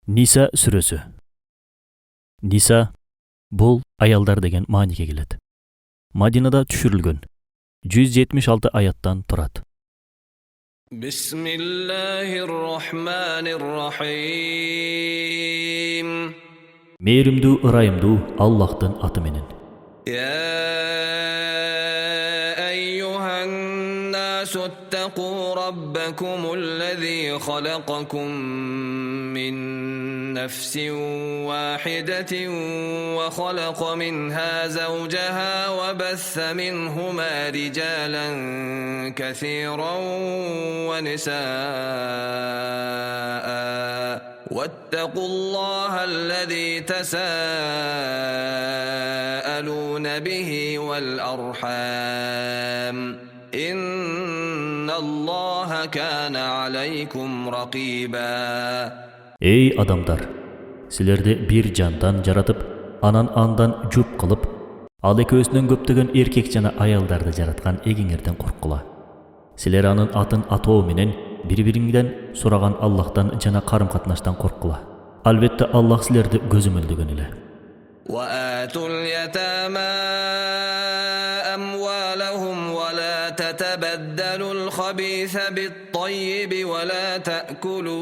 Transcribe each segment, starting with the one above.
Nisa сүрөсү. Nisa бул аялдар деген мааниге келет. Мадинада түшүрүлгөн 176 аяттан турат. Bismillahirrahmanirrahim. Мээримдүү, ырайымдуу Аллахтын аты менен. اتقوا ربكم الذي خلقكم من نفس واحدة وخلق منها زوجها وبث منهما رجالا كثيرا ونساء واتقوا الله الذي تساءلون به والأرحام إن الله كان عليكم رقيبا. Ey адамдар, силерди бир жандан жаратып, анан андан жуп кылып, ал экөөсүнөн көптөгөн эркек жана аялдарды жараткан эгиңерден корккула. Силер анын атын атоо менен бири-бириңден сураган Аллахтан жана карым-катнаштан корккула. Албетте Аллах силерди көзөмөлдөгөн эле. وآتوا اليتامى أموالهم ولا تتبدلوا الخبيث بالطيب ولا تأكلوا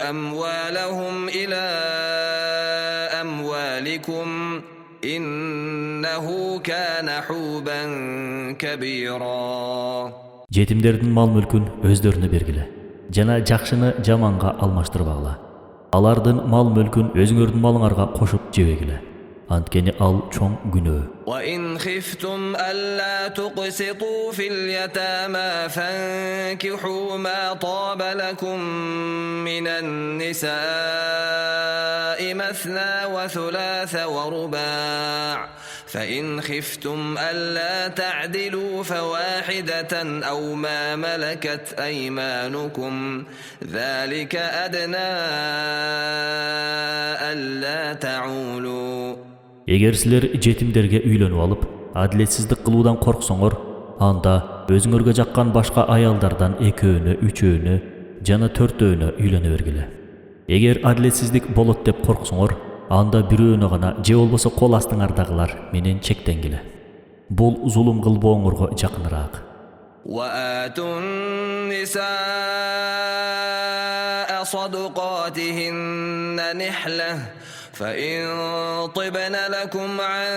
أموالهم إلى أموالكم إنه كان حوبا كبيرا. Жетимдердин мал-мүлкүн өздөрүнө бергиле. Жана жакшыны жаманга алмаштырбагыла. Алардын мал-мүлкүн өзүңөрдүн малыңарга кошуп жебегиле. Анткени ал чоң күнөө. وإن خفتم ألا تقسطوا في اليتامى فانكحوا ما طاب لكم من النساء مثنى وثلاث ورباع فإن خفتم ألا تعدلوا فواحدة أو ما ملكت أيمانكم ذلك أدنى ألا تعولوا. Эгер силер жетимдерге үйлөнүп алып, адилетсиздик кылуудан корксоңор, анда өзүңөргө жаккан башка аялдардан экөөнү, үчөөнү жана төртөөнү үйлөнө бергиле. Эгер адилетсиздик болот деп корксоңор, анда бирөөнү гана же болбосо кол астыңардагылар менен чектенгиле. Бул зулум кылбооңорго жакыныраак. وآتوا النساء صدقاتهن نحلة فإن طبن لكم عن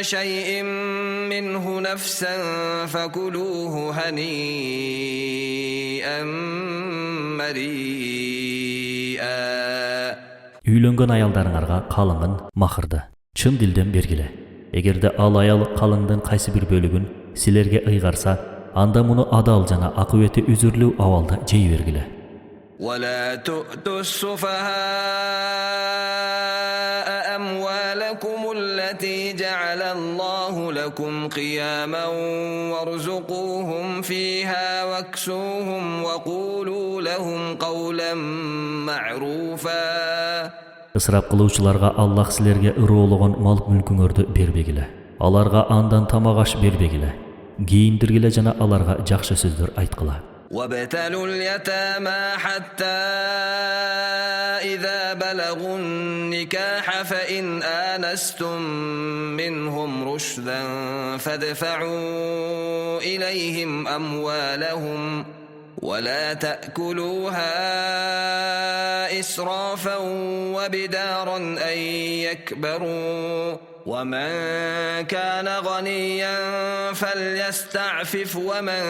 شيء منه نفسا فكلوه هنيئا مريئا. Үйлөнгөн аялдарыңарга калыңын, махырды чын дилден бергиле. Эгерде ал аял калыңдын кайсы бир бөлүгүн силерге ыйгарса, анда муну адал жана акыбети үзүрлүү абалда жей бергиле. ولا تؤتوا السفهاء أموالكم التي جعل الله لكم قياما وارزقوهم فيها واكسوهم وقولوا لهم قولا معروفا. Ысырап кылуучуларга Аллах силерге ыроологон мал-мүлкүңөрдү бербегиле. Аларга андан тамак аш бербегиле. Кийиндиргиле жана аларга жакшы сөздөр айткыла. وابتلوا اليتامى حتى إذا بلغوا النكاح فإن آنستم منهم رشدا فادفعوا إليهم أموالهم ولا تأكلوها إسرافا وبدارا أن يكبروا ومن كان غنيا فليستعفف ومن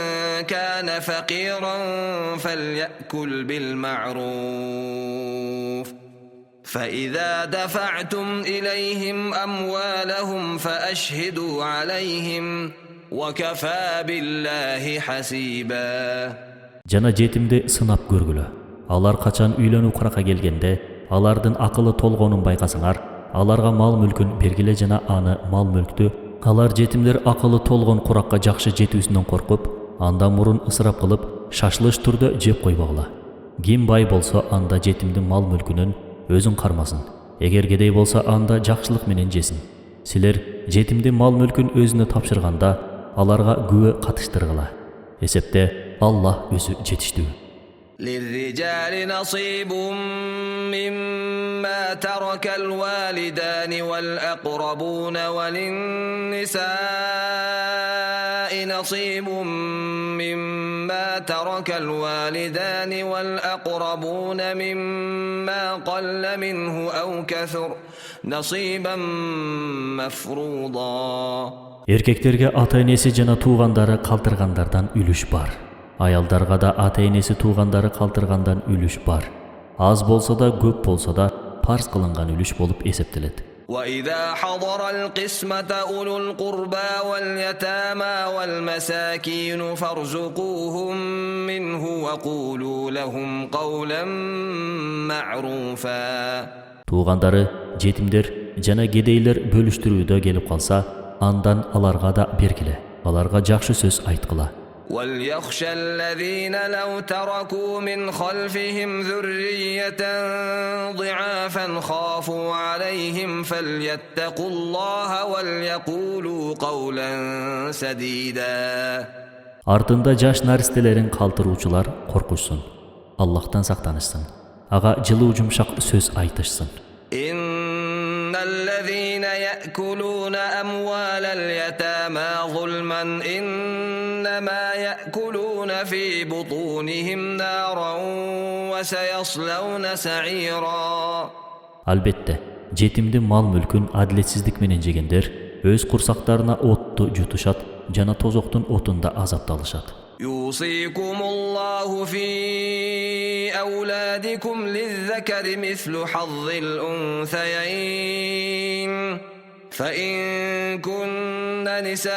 كان فقيرا فليأكل بالمعروف فإذا دفعتم إليهم أموالهم فأشهدوا عليهم وكفى بالله حسيبا. Жана жетимди сынап көргүлө. Алар качан үйлөнүү куракка келгенде, алардын акылы толгонун байкасаңар, аларга мал-мүлкүн бергиле жана аны мал-мүлктү алар жетимдер акылы толгон куракка жакшы жетүүсүнөн коркуп, андан мурун ысырап кылып, шашылыш түрдө жеп койбогула. Ким бай болсо, анда жетимдин мал-мүлкүнөн өзүн кармасын. Эгер кедей болсо, анда жакшылык менен жесин. Силер жетимдин мал-мүлкүн өзүнө тапшырганда, аларга күбө катыштыргыла. Эсепте Аллах өзү жетиштүү. للرجال نصيب مما ترك الوالدان والأقربون وللنساء نصيب مما ترك الوالدان والأقربون مما قل منه أو كثر نصيبا مفروضا. Erkeklerge ata-enesi жана туугандары калтыргандардан үлүш бар. Аялдарга да ата-энеси туугандары калтыргандан үлүш бар. Аз болса да, көп болса да, парз кылынган үлүш болуп эсептелет. وإذا حضر القسمة أولو القربى واليتامى والمساكين فارزقوهم منه وقولوا لهم قولا معروفا. Туугандары, жетимдер жана кедейлер бөлүштүрүүдө келип калса, андан аларга да бергиле. Аларга жакшы сөз айткыла. وليخشى الذين لو تركوا من خلفهم ذرية ضعافا خافوا عليهم فليتقوا الله وليقولوا قولا سديدا. Артында жаш наристелерин калтыруучулар коркушсун. Аллахтан сактанышсын. Ага жылуу жумшак сөз айтышсын. إن الذين يأكلون أموال اليتامى ظلما إنما يأكلون في بطونهم نارا وسيصلون سعيرا. Albatta, жетимди мал-мүлкүн адилетсиздик менен жегендер өз курсактарына отту жутушат жана тозоктун отунда азапталышат. يوصيكم الله في أولادكم للذكر مثل حظ الأنثيين فإن كن نساء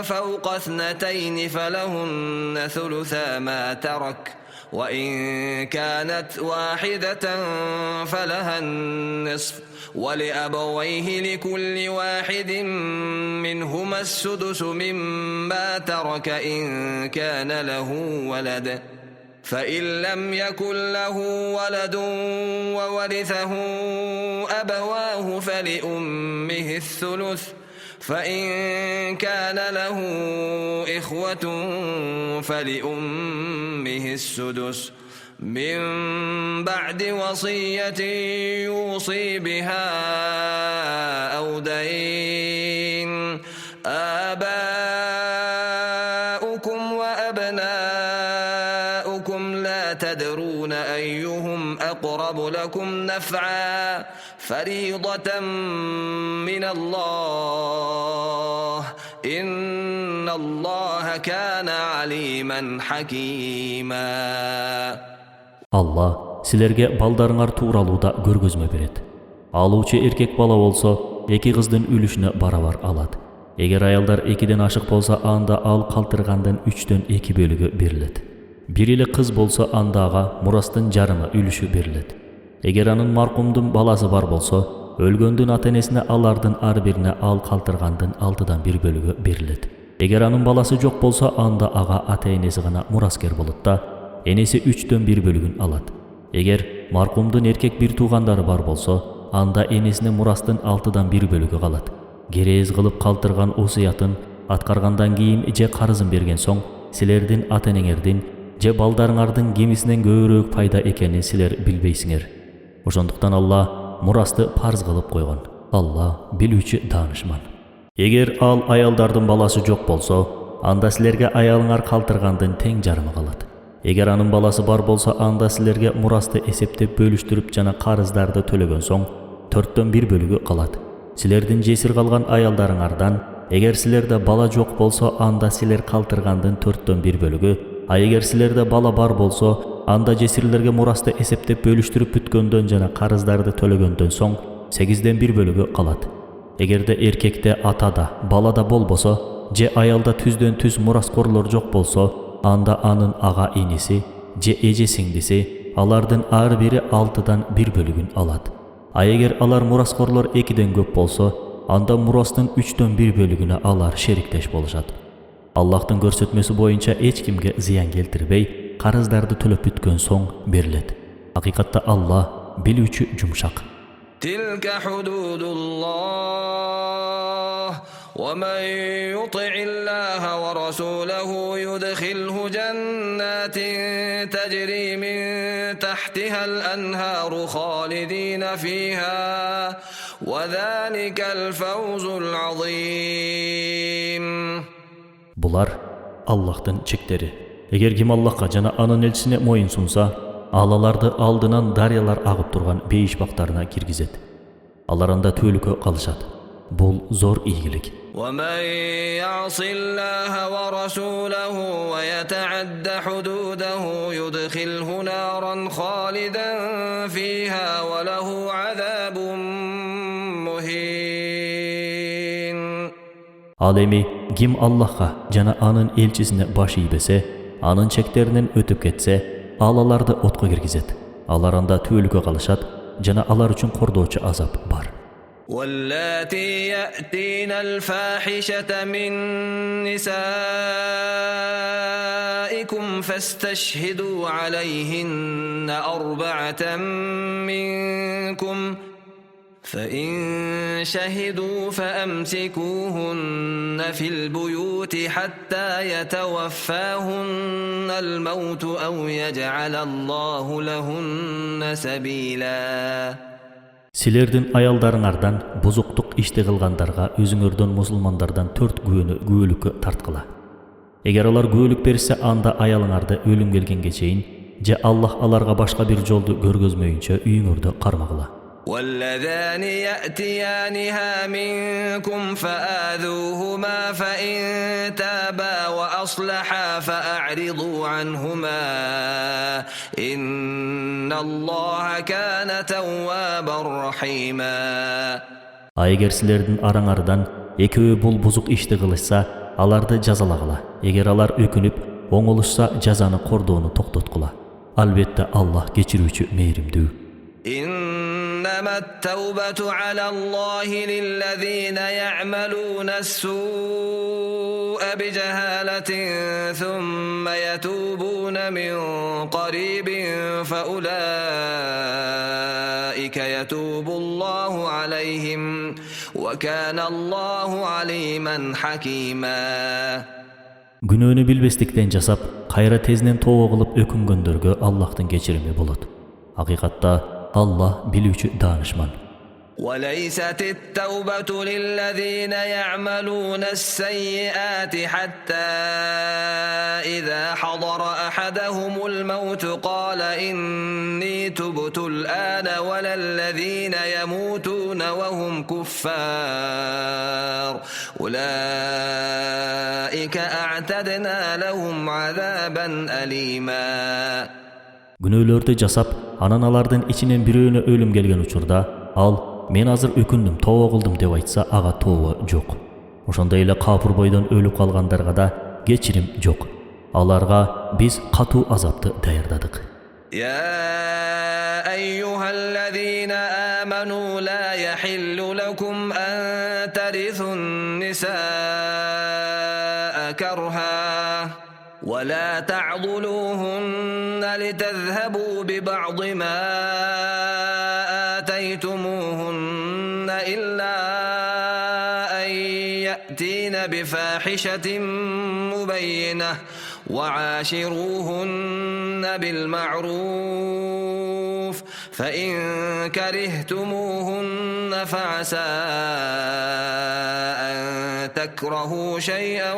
فوق 2 فلهن ثلثا ما ترك وإن كانت واحدة فلها النصف ولأبويه لكل واحد منهما السدس مما ترك إن كان له ولد فإن لم يكن له ولد وورثه أبواه فلأمه الثلث فإن كان له إخوة فلأمه السدس من بعد وصية يوصي بها أو دين. آباؤكم وأبناؤكم لا تدرون أيهم أقرب لكم نفعا فريضة من الله إن الله كان عليما حكيما. Allah силерге балдарыңар тууралууда көргөзмө берет. Алуучу эркек бала болсо, 2 кыздын үлүшүнө барабар алат. Эгер аялдар 2ден ашык болсо, анда ал калтыргандан 3дөн 2 бөлүгү берилет. Бир эле кыз болсо, анда ага мурастын жарымы үлүшү берилет. Эгер анын маркумдун баласы бар болсо, өлгөндүн ата-энесине алардын ар бирине ал калтыргандын 6дан 1 бөлүгү берилет. Эгер анын баласы жок болсо, анда ага ата-энеси гана мураскер болот да, энеси 3дөн 1 бөлүгүн алат. Эгер маркумдун эркек бир туугандары бар болсо, анда энесине мурастын 6дан 1 бөлүгү калат. Керез кылып калтырган осуятын аткаргандан кийин же карызын берген соң, силердин ата-энеңердин же балдарыңардын кимисинен көбүрөөк пайда экенин силер билбейсиңер. Ошондуктан Алла мурасты парз кылып койгон. Алла билүүчү даанышман. Эгер ал аялдардын баласы жок болсо, анда силерге аялыңар калтыргандын тең жарымы калат. Эгер анын баласы бар болсо, анда силерге мурасты эсептеп бөлүштүрүп жана карыздарды төлөгөн соң 4дөн 1 бөлүгү калат. Силердин жесир калган аялдарыңардан эгер силерде бала жок болсо, анда силер калтыргандын 4дөн 1 бөлүгү, а эгер силерде бала бар болсо, анда жесирлерге мурасты эсептеп бөлүштүрүп бүткөндөн жана карыздарды төлөгөндөн соң 8ден 1 бөлүгү калат. Эгерде эркекте атада, балада болбосо, же аялда түздөн түз мураскорлор жок болсо, анда анын ага иниси же эже сиңдиси алардын ар бири 6дан 1 бөлүгүн алат. А эгер алар мураскорлор 2ден көп болсо, анда мурастын 3дөн 1 бөлүгүнө алар шериктеш болушат. Аллахтын көрсөтмөсү боюнча эч кимге зыян келтирбей, карыздарды төлөп бүткөн соң берилет. Акыйкатта Алла билүүчү жумшак. تلك حدود الله ومن يطع الله ورسوله يدخله جنات تجري من تحتها الأنهار خالدين فيها وذلك الفوز العظيم. Bular Allah'tan çekteri. Eğer kim Allah'a jana anın elçisine moyun sunsa, alalardı aldынан daryalar ağıp turgan beyiş baktarına girgizet. Alar anda töөлүккө kalışat. Bul zor iyilik. وَمَنْ يَعْصِ اللَّهَ وَرَسُولَهُ وَيَتَعَدَّ حُدُودَهُ يُدْخِلْهُ نَارًا خَالِدًا فِيهَا وَلَهُ عَذَابٌ مُهِينٌ. Al emi kim Allah'a jana anın elçisine baş iybese, anın çekterinden ötüp ketse, alalardı otqa girgizet. Alar anda töөлүккө kalışat, jana alar üçün kordoочu azap bar. واللاتي يأتين الفاحشة من نسائكم فاستشهدوا عليهن 4 منكم فإن شهدوا فأمسكوهن في البيوت حتى يتوفاهن الموت أو يجعل الله لهن سبيلا. Silerdin ayaldarыңардан бузуктук ишти кылгандарга өзүңөрдөн мусулмандардан 4 күбөнү күбөлүккө тарткыла. Эгер алар күбөлүк берсе, анда аялыңарды өлүм келгенге чейин же Аллах аларга башка бир жолду көргөзмөйүнчө үйүңөрдө кармагыла. واللذان يأتيانها منكم فآذوهما فإن تابا وأصلحا فأعرضوا عنهما إن الله كان توابا رحيما. Эгер силердин араңардан экөө бул бузук ишти кылышса, аларды жазалагыла. Эгер алар өкүнүп, оңолушса, жазаны кордоону токтоткула. Албетте Аллах кечирүүчү, мээримдүү. إنما التوبة على الله للذين يعملون السوء بجهالة ثم يتوبون من قريب فأولئك يتوب الله عليهم وكان الله عليما حكيما. Günöөнү билбестиктен жасап, кайра тезинен тообо кылып өкүнгөндөргө Аллахтын кечирими болот. Акыйкатта Allah bilүүчү danışman. وليست التوبة للذين يعملون السيئات حتى إذا حضر أحدهم الموت قال إني تبت الآن ولا الذين يموتون وهم كفار أولئك أعتدنا لهم عذابا أليما. Günöөлөрдү жасап, анан алардын ичинен бирөөнө өлүм келген учурда, ал мен азыр өкүндүм, тообо кылдым деп айтса, ага тообо жок. Ошондой эле капыр бойдон өлүп калгандарга да кечирим жок. Аларга биз катуу азапты даярдадык. يا أيها الذين آمنوا لا يحل لكم أن ترثوا النساء كرها ولا تعضلوهن لتذهبوا ببعض ما آتيتموهن إلا أن يأتين بفاحشة مبينة وعاشروهن بالمعروف فإن كرهتموهن فعسى أن تكرهوا شيئا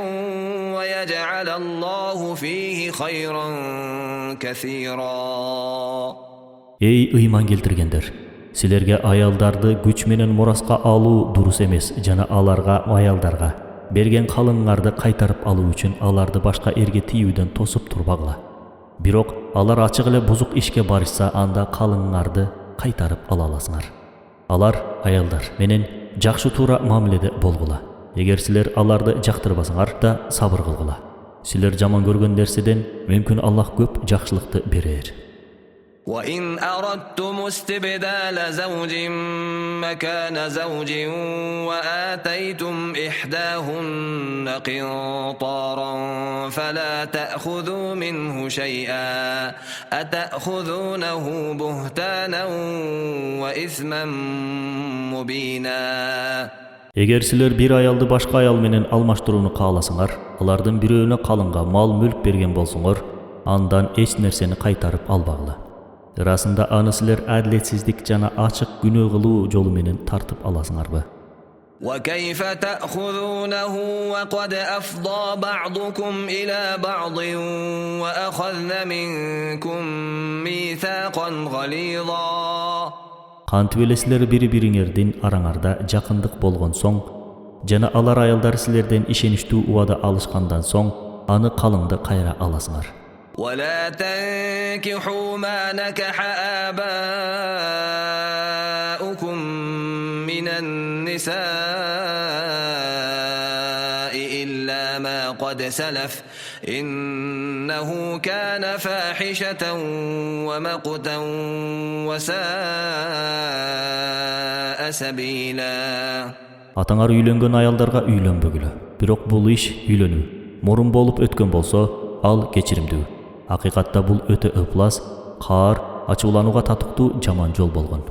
ويجعل الله فيه خيرا كثيرا. Ey ыйман келтиргендер, силерге аялдарды күч менен мураска алуу дурус эмес, жана аларга аялдарга берген калыңыңарды кайтарып алуу үчүн аларды башка эрге тийүүдөн тосуп турбагыла. Бирок алар ачык эле бузук ишке барышса, анда калыңыңарды кайтарып ала аласыңар. Алар аялдар менен жакшы туура мамиледе болгула. Эгер силер аларды жактырбасаңар да сабыр кылгыла. Силер жаман көргөн нерседен мүмкүн Аллах көп жакшылыкты берер. وإن أردتم استبدال زوج مكان زوج وآتيتم إحداهن قنطارا فلا تأخذوا منه شيئا أتأخذونه بهتانا وإثما مبينا. Эгер силер бир аялды башка аял менен алмаштырууну кааласаңар, алардын бирөөнө калыңга мал мүлк берген болсоңор, андан эч нерсени кайтарып албагыла. Ырасында аны силер адилетсиздик жана ачык күнөө кылуу жолу менен тартып аласыңарбы? وكيف تأخذونه وقد أفضى بعضكم إلى بعض وأخذن منكم ميثاقا غليظا. Кантип эле силер бири-бириңердин араңарда жакындык болгон соң жана алар аялдар силерден ишеничтүү убада алышкандан соң аны калыңды кайра аласыңар. ولا تنكحوا ما نكح آباؤكم من النساء إلا ما قد سلف إنه كان فاحشة ومقتا وساء سبيلا. Атаңар үйлөнгөн аялдарга үйлөнбөгүлө. Бирок бул иш үйлөнүү мурун болуп өткөн болсо, ал кечиримдүү. Акыйкатта бул өтө ыплас, каар, ачууланууга татыктуу жаман жол болгон.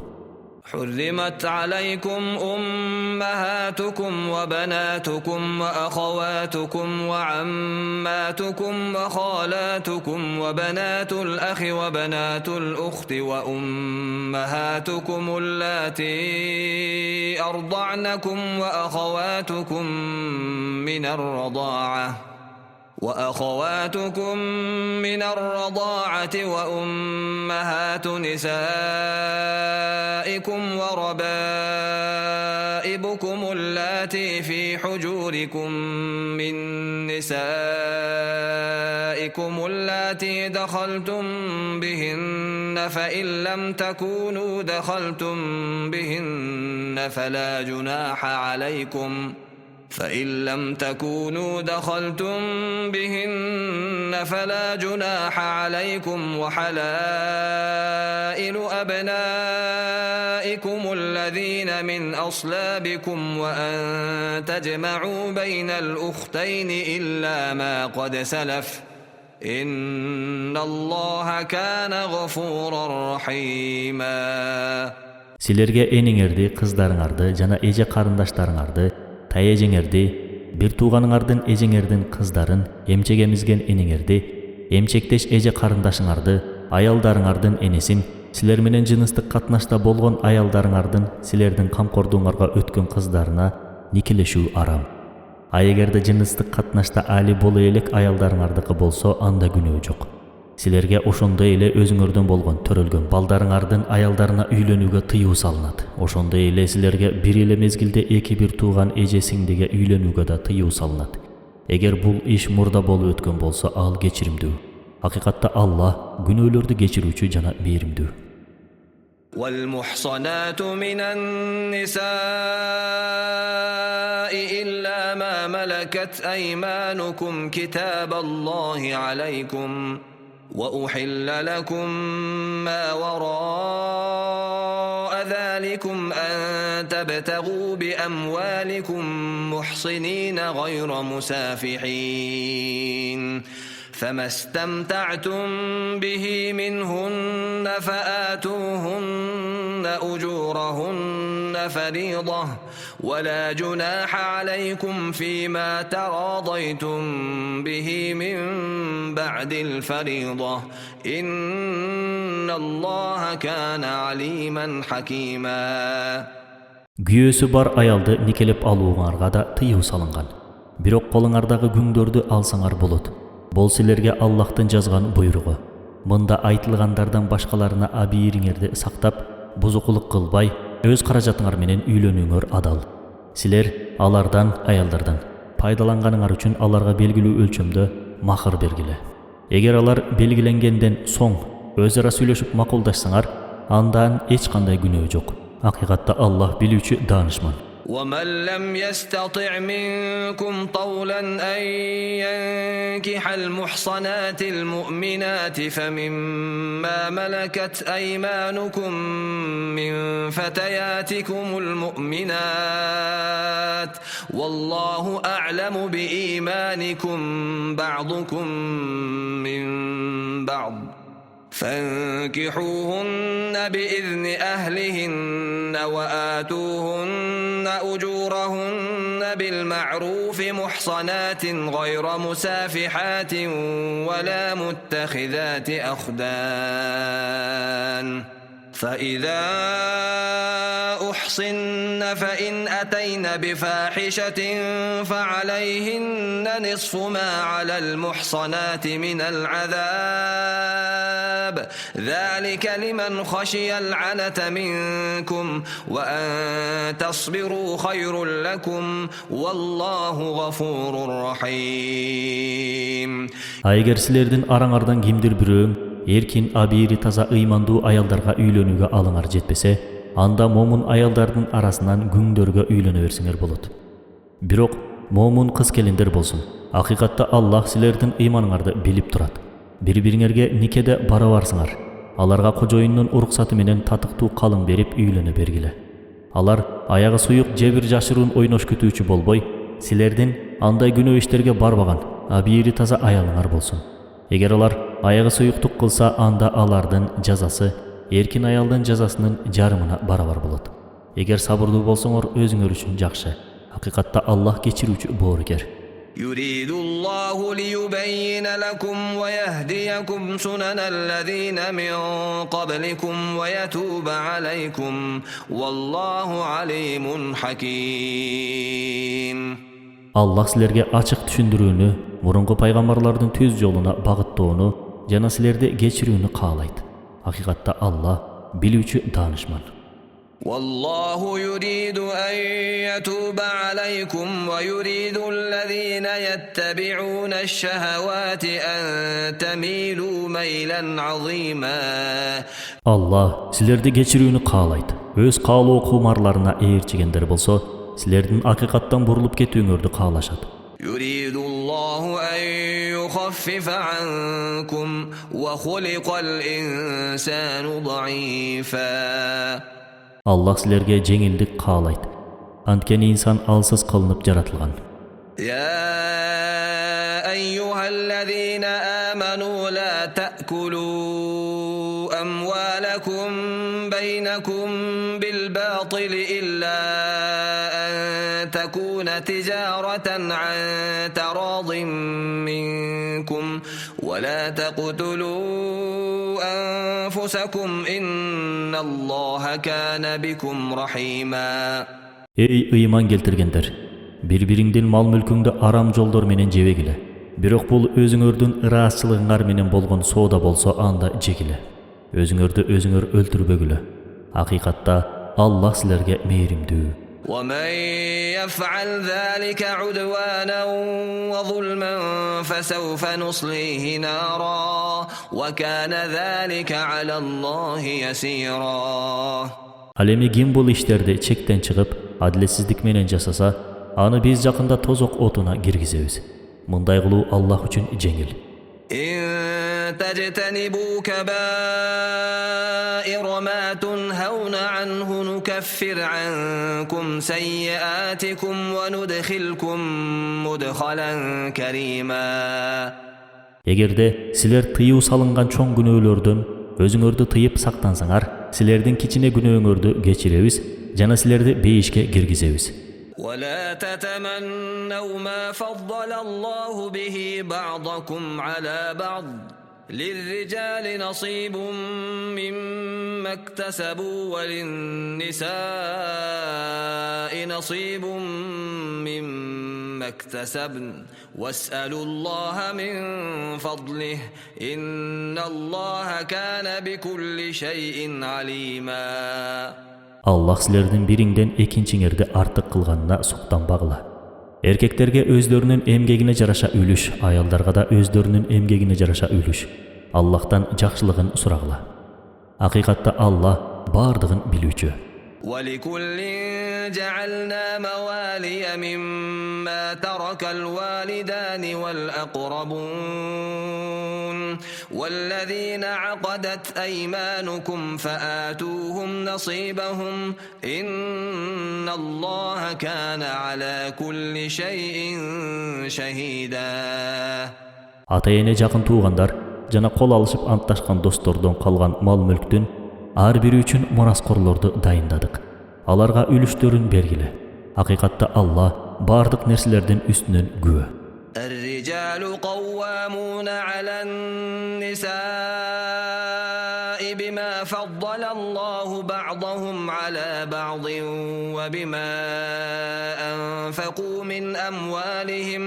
حرمت عليكم أمهاتكم وبناتكم وأخواتكم وعماتكم وخالاتكم وبنات الأخ وبنات الأخت وأمهاتكم اللاتي أرضعنكم وأخواتكم من الرضاعة وأمهات نسائكم وربائبكم اللاتي في حجوركم من نسائكم اللاتي دخلتم بهن فإن لم تكونوا دخلتم بهن فلا جناح عليكم وحلائل أبنائكم الذين من أصلابكم وأن تجمعوا بين الأختين إلا ما قد سلف إن الله كان غفورا رحيما. Силерге энеңерди, кыздарыңарды жана эже карындаштарыңарды, таежеңерди, бир тууганыңардын эжеңердин кыздарын, эмчек эмизген энеңерди, эмчектеш эже карындашыңарды, аялдарыңардын энесин, силер менен жыныстык катнашта болгон аялдарыңардын силердин камкордуңарга өткөн кыздарына никелешүү арам. А эгерде жыныстык катнашта али боло элек аялдарыңардыкы болсо, анда күнөө жок. Силерге ошондой эле өзүңөрдөн болгон төрөлгөн балдарыңардын аялдарына үйлөнүүгө тыюу салынат. Ошондой эле силерге бир эле мезгилде эки-бир тууган эже сиңдиге үйлөнүүгө да тыюу салынат. Эгер бул иш мурда болуп өткөн болсо, ал кечиримдүү. Акыйкатта Аллах күнөөлөрдү кечирүүчү жана мээримдүү. والمحصنات من النساء إلا ما ملكت أيمانكم كتاب الله عليكم وأحل لكم ما وراء ذلكم أن تبتغوا بأموالكم محصنين غير مسافحين فما استمتعتم به منهن فآتوهن أجورهن فريضة ولا جناح عليكم فيما تراضيتم به من بعد الفريضة إن الله كان عليما حكيما. Күйөөсү бар аялды никелеп алууңарга да тыюу салынган. Бирок колуңардагы күңдөрдү алсаңар болот. Бул силерге Аллахтын жазган буйругу. Мында айтылгандардан башкаларына абийириңерди сактап, бузукулук кылбай, өз каражатыңар менен үйлөнүүңөр адал. Силер алардан, аялдардан пайдаланганыңар үчүн аларга белгилүү өлчөмдө махыр бергиле. Эгер алар белгиленгенден соң өз ара сүйлөшүп макулдашсаңар, андан эч кандай күнөө жок. Акыйкатта Аллах билүүчү, даанышман. ومن لم يستطع منكم طولا أن ينكح المحصنات المؤمنات فمما ملكت أيمانكم من فتياتكم المؤمنات والله أعلم بإيمانكم بعضكم من بعض فانكحوهن بإذن أهلهن وآتوهن أجورهن بالمعروف محصنات غير مسافحات ولا متخذات أخدان فإذا أحصن فإن أتين بفاحشة فعليهن نصف ما على المحصنات من العذاب ذلك لمن خشي العنة منكم وأن تصبروا خير لكم والله غفور رحيم. Айгер силердин араңардан кимдир бирөөң эркин абийри таза ыймандуу аялдарга үйлөнүүгө алыңар жетпесе, анда момун аялдардын арасынан күңдөргө үйлөнө берсеңер болот. Бирок момун кыз келиндер болсун. Акыйкатта Аллах силердин ыйманыңарды билип турат. Бири-бириңерге никеде бара барсыңар. Аларга кожоюндун уруксаты менен татыктуу калың берип үйлөнө бергиле. Алар аягы суюк жебир жашыруун ойнош күтүүчү болбой, силердин андай күнөө иштерге барбаган абийри таза аялыңар болсун. Эгер алар аягы суюктук кылса, анда алардын жазасы эркин аялдын жазасынын жарымына барабар болот. Эгер сабырдуу болсоңор өзүңөр үчүн жакшы. Акыйкатта Аллах кечирүүчү боорукер. يريد الله ليبين لكم ويهديكم سنن الذين من قبلكم ويتوب عليكم والله عليم حكيم. Аллах силерге ачык түшүндүрүүнү, мурунку пайгамбарлардын түз жолуна багыттоону жана силерди кечирүүнү каалайт. Акыйкатта Аллах билүүчү данышман. والله يريد أن يتوب عليكم ويريد الذين يتبعون الشهوات أن تميلوا ميلا عظيما. Allah силерди кечирүүнү каалайт. Өз каалоо кумарларына ээрчигендер болсо, силердин акыйкаттан бурулуп кетүүңөрдү каалашат. يريد الله أن يخفف عنكم وخلق الإنسان ضعيفا. Аллах силерге жеңилдик каалайт. Анткени инсан алсыз кылынып жаратылган. يا أيها الذين آمنوا لا تأكلوا أموالكم بينكم بالباطل إلا أن تكون تجارة عن تراض منكم ولا تقتلوا أنفسكم إن الله كان بكم رحيما. Ey ыйман келтиргендер, бири-бириңдин мал мүлкүңдү арам жолдор менен жебегиле. Бирок бул өзүңөрдүн ыраазчылыгыңар менен болгон соода болсо, анда жегиле. Өзүңөрдү өзүңөр өлтүрбөгүлө. Акыйкатта Аллах силерге мээримдүү. ومن يفعل ذلك عدوانا وظلما فسوف نصليه نارا وكان ذلك على الله يسيرا. Ал эми ким бул иштерди чектен чыгып, адилетсиздик менен жасаса, аны биз жакында тозок отуна киргизебиз. Мындай кылуу Аллах үчүн жеңил. إن تجتنبوا كبائر ما تنهون عنه نكفر عنكم سيئاتكم وندخلكم مدخلا كريما. Эгерде силер тыюу салынган чоң күнөөлөрдөн өзүңөрдү тыйып сактансаңар, силердин кичине күнөөңөрдү кечиребиз жана силерди бейишке киргизебиз. ولا تتمنوا ما فضل الله به بعضكم على بعض للرجال نصيب مما اكتسبوا وللنساء نصيب مما اكتسبن واسألوا الله من فضله إن الله كان بكل شيء عليما. Аллах силердин бириңден экинчиңерди артык кылганына суктанбагыла. Эркектерге өздөрүнүн эмгегине жараша үлүш, аялдарга да өздөрүнүн эмгегине жараша үлүш. Аллахтан жакшылыгын сурагыла. Акыйкатта Аллах бардыгын билүүчү. ولكل جعلنا موالي مما ترك الوالدان والأقربون والذين عقدت أيمانكم فآتوهم نصيبهم إن الله كان على كل شيء شهيدا. Ата-эне жакын туугандар жана кол алышып антташкан достордон калган мал мүлктүн ар бири үчүн мураскорлорду дайындадык. Аларга үлүштөрүн бергиле. Акыйкатта Аллах bardıq nerselerden üstünün güvö. الرجال قوامون على النساء بما فضل الله بعضهم على بعض وبما أنفقوا من أموالهم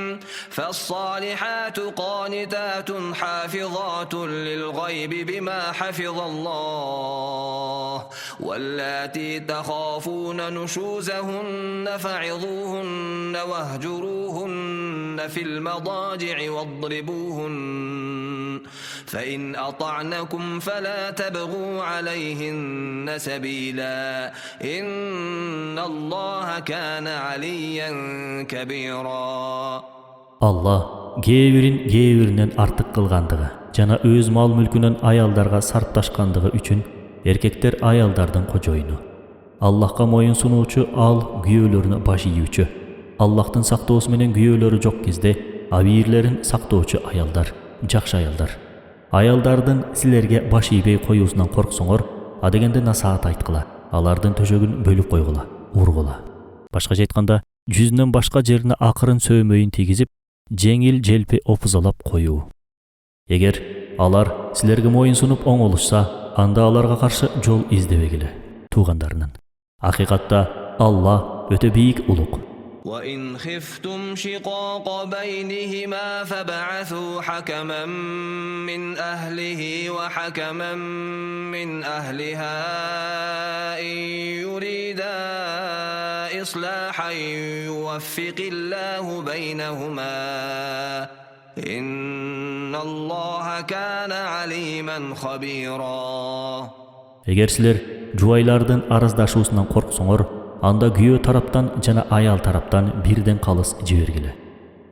فالصالحات قانتات حافظات للغيب بما حفظ الله واللاتي تخافون نشوزهن فعظوهن واهجروهن في المضاجع واضربوهن فإن أطعنكم فلا تبغوا عليهن سبيلا إن الله كان عليا كبيرا. Allah gevirin artık kılgandığı, jana öz mal mülkünün ayaldarga sarptaşkandığı üçün erkekler ayaldardan kojoyunu. Allah'a moyun sunuuçu al güyölörünü başı yiyüçü. Allah'tın saktoosu menen güyölörü jok кезде abiyirlerin saktooçu ayaldar, jakşı ayaldar. Ayaldardın silerge baş iybey koyuusundan korksoңор, adegende nasihat aytkıla, alardın töşөгүн bölüp koygula, urgula. Başkaça aytkanda, жүзүнөн başka жерине акырын сөймөйүн тийгизип, жеңил желпи опузалап коюу. Эгер алар силерге моюн сунуп оңолушса, анда аларга каршы жол издебегиле, туугандарынан. Акыйкатта Аллах өтө бийик улук. وإن خفتم شقاق بينهما فابعثوا حكما من أهله وحكما من أهلها إن يريدا إصلاحا يوفق الله بينهما إن الله كان عليما خبيرا. Eger siler juwaylardan arazdaşuusundan korksoңor, anda güyo taraptan jana ayal taraptan birden kalыс jibергile.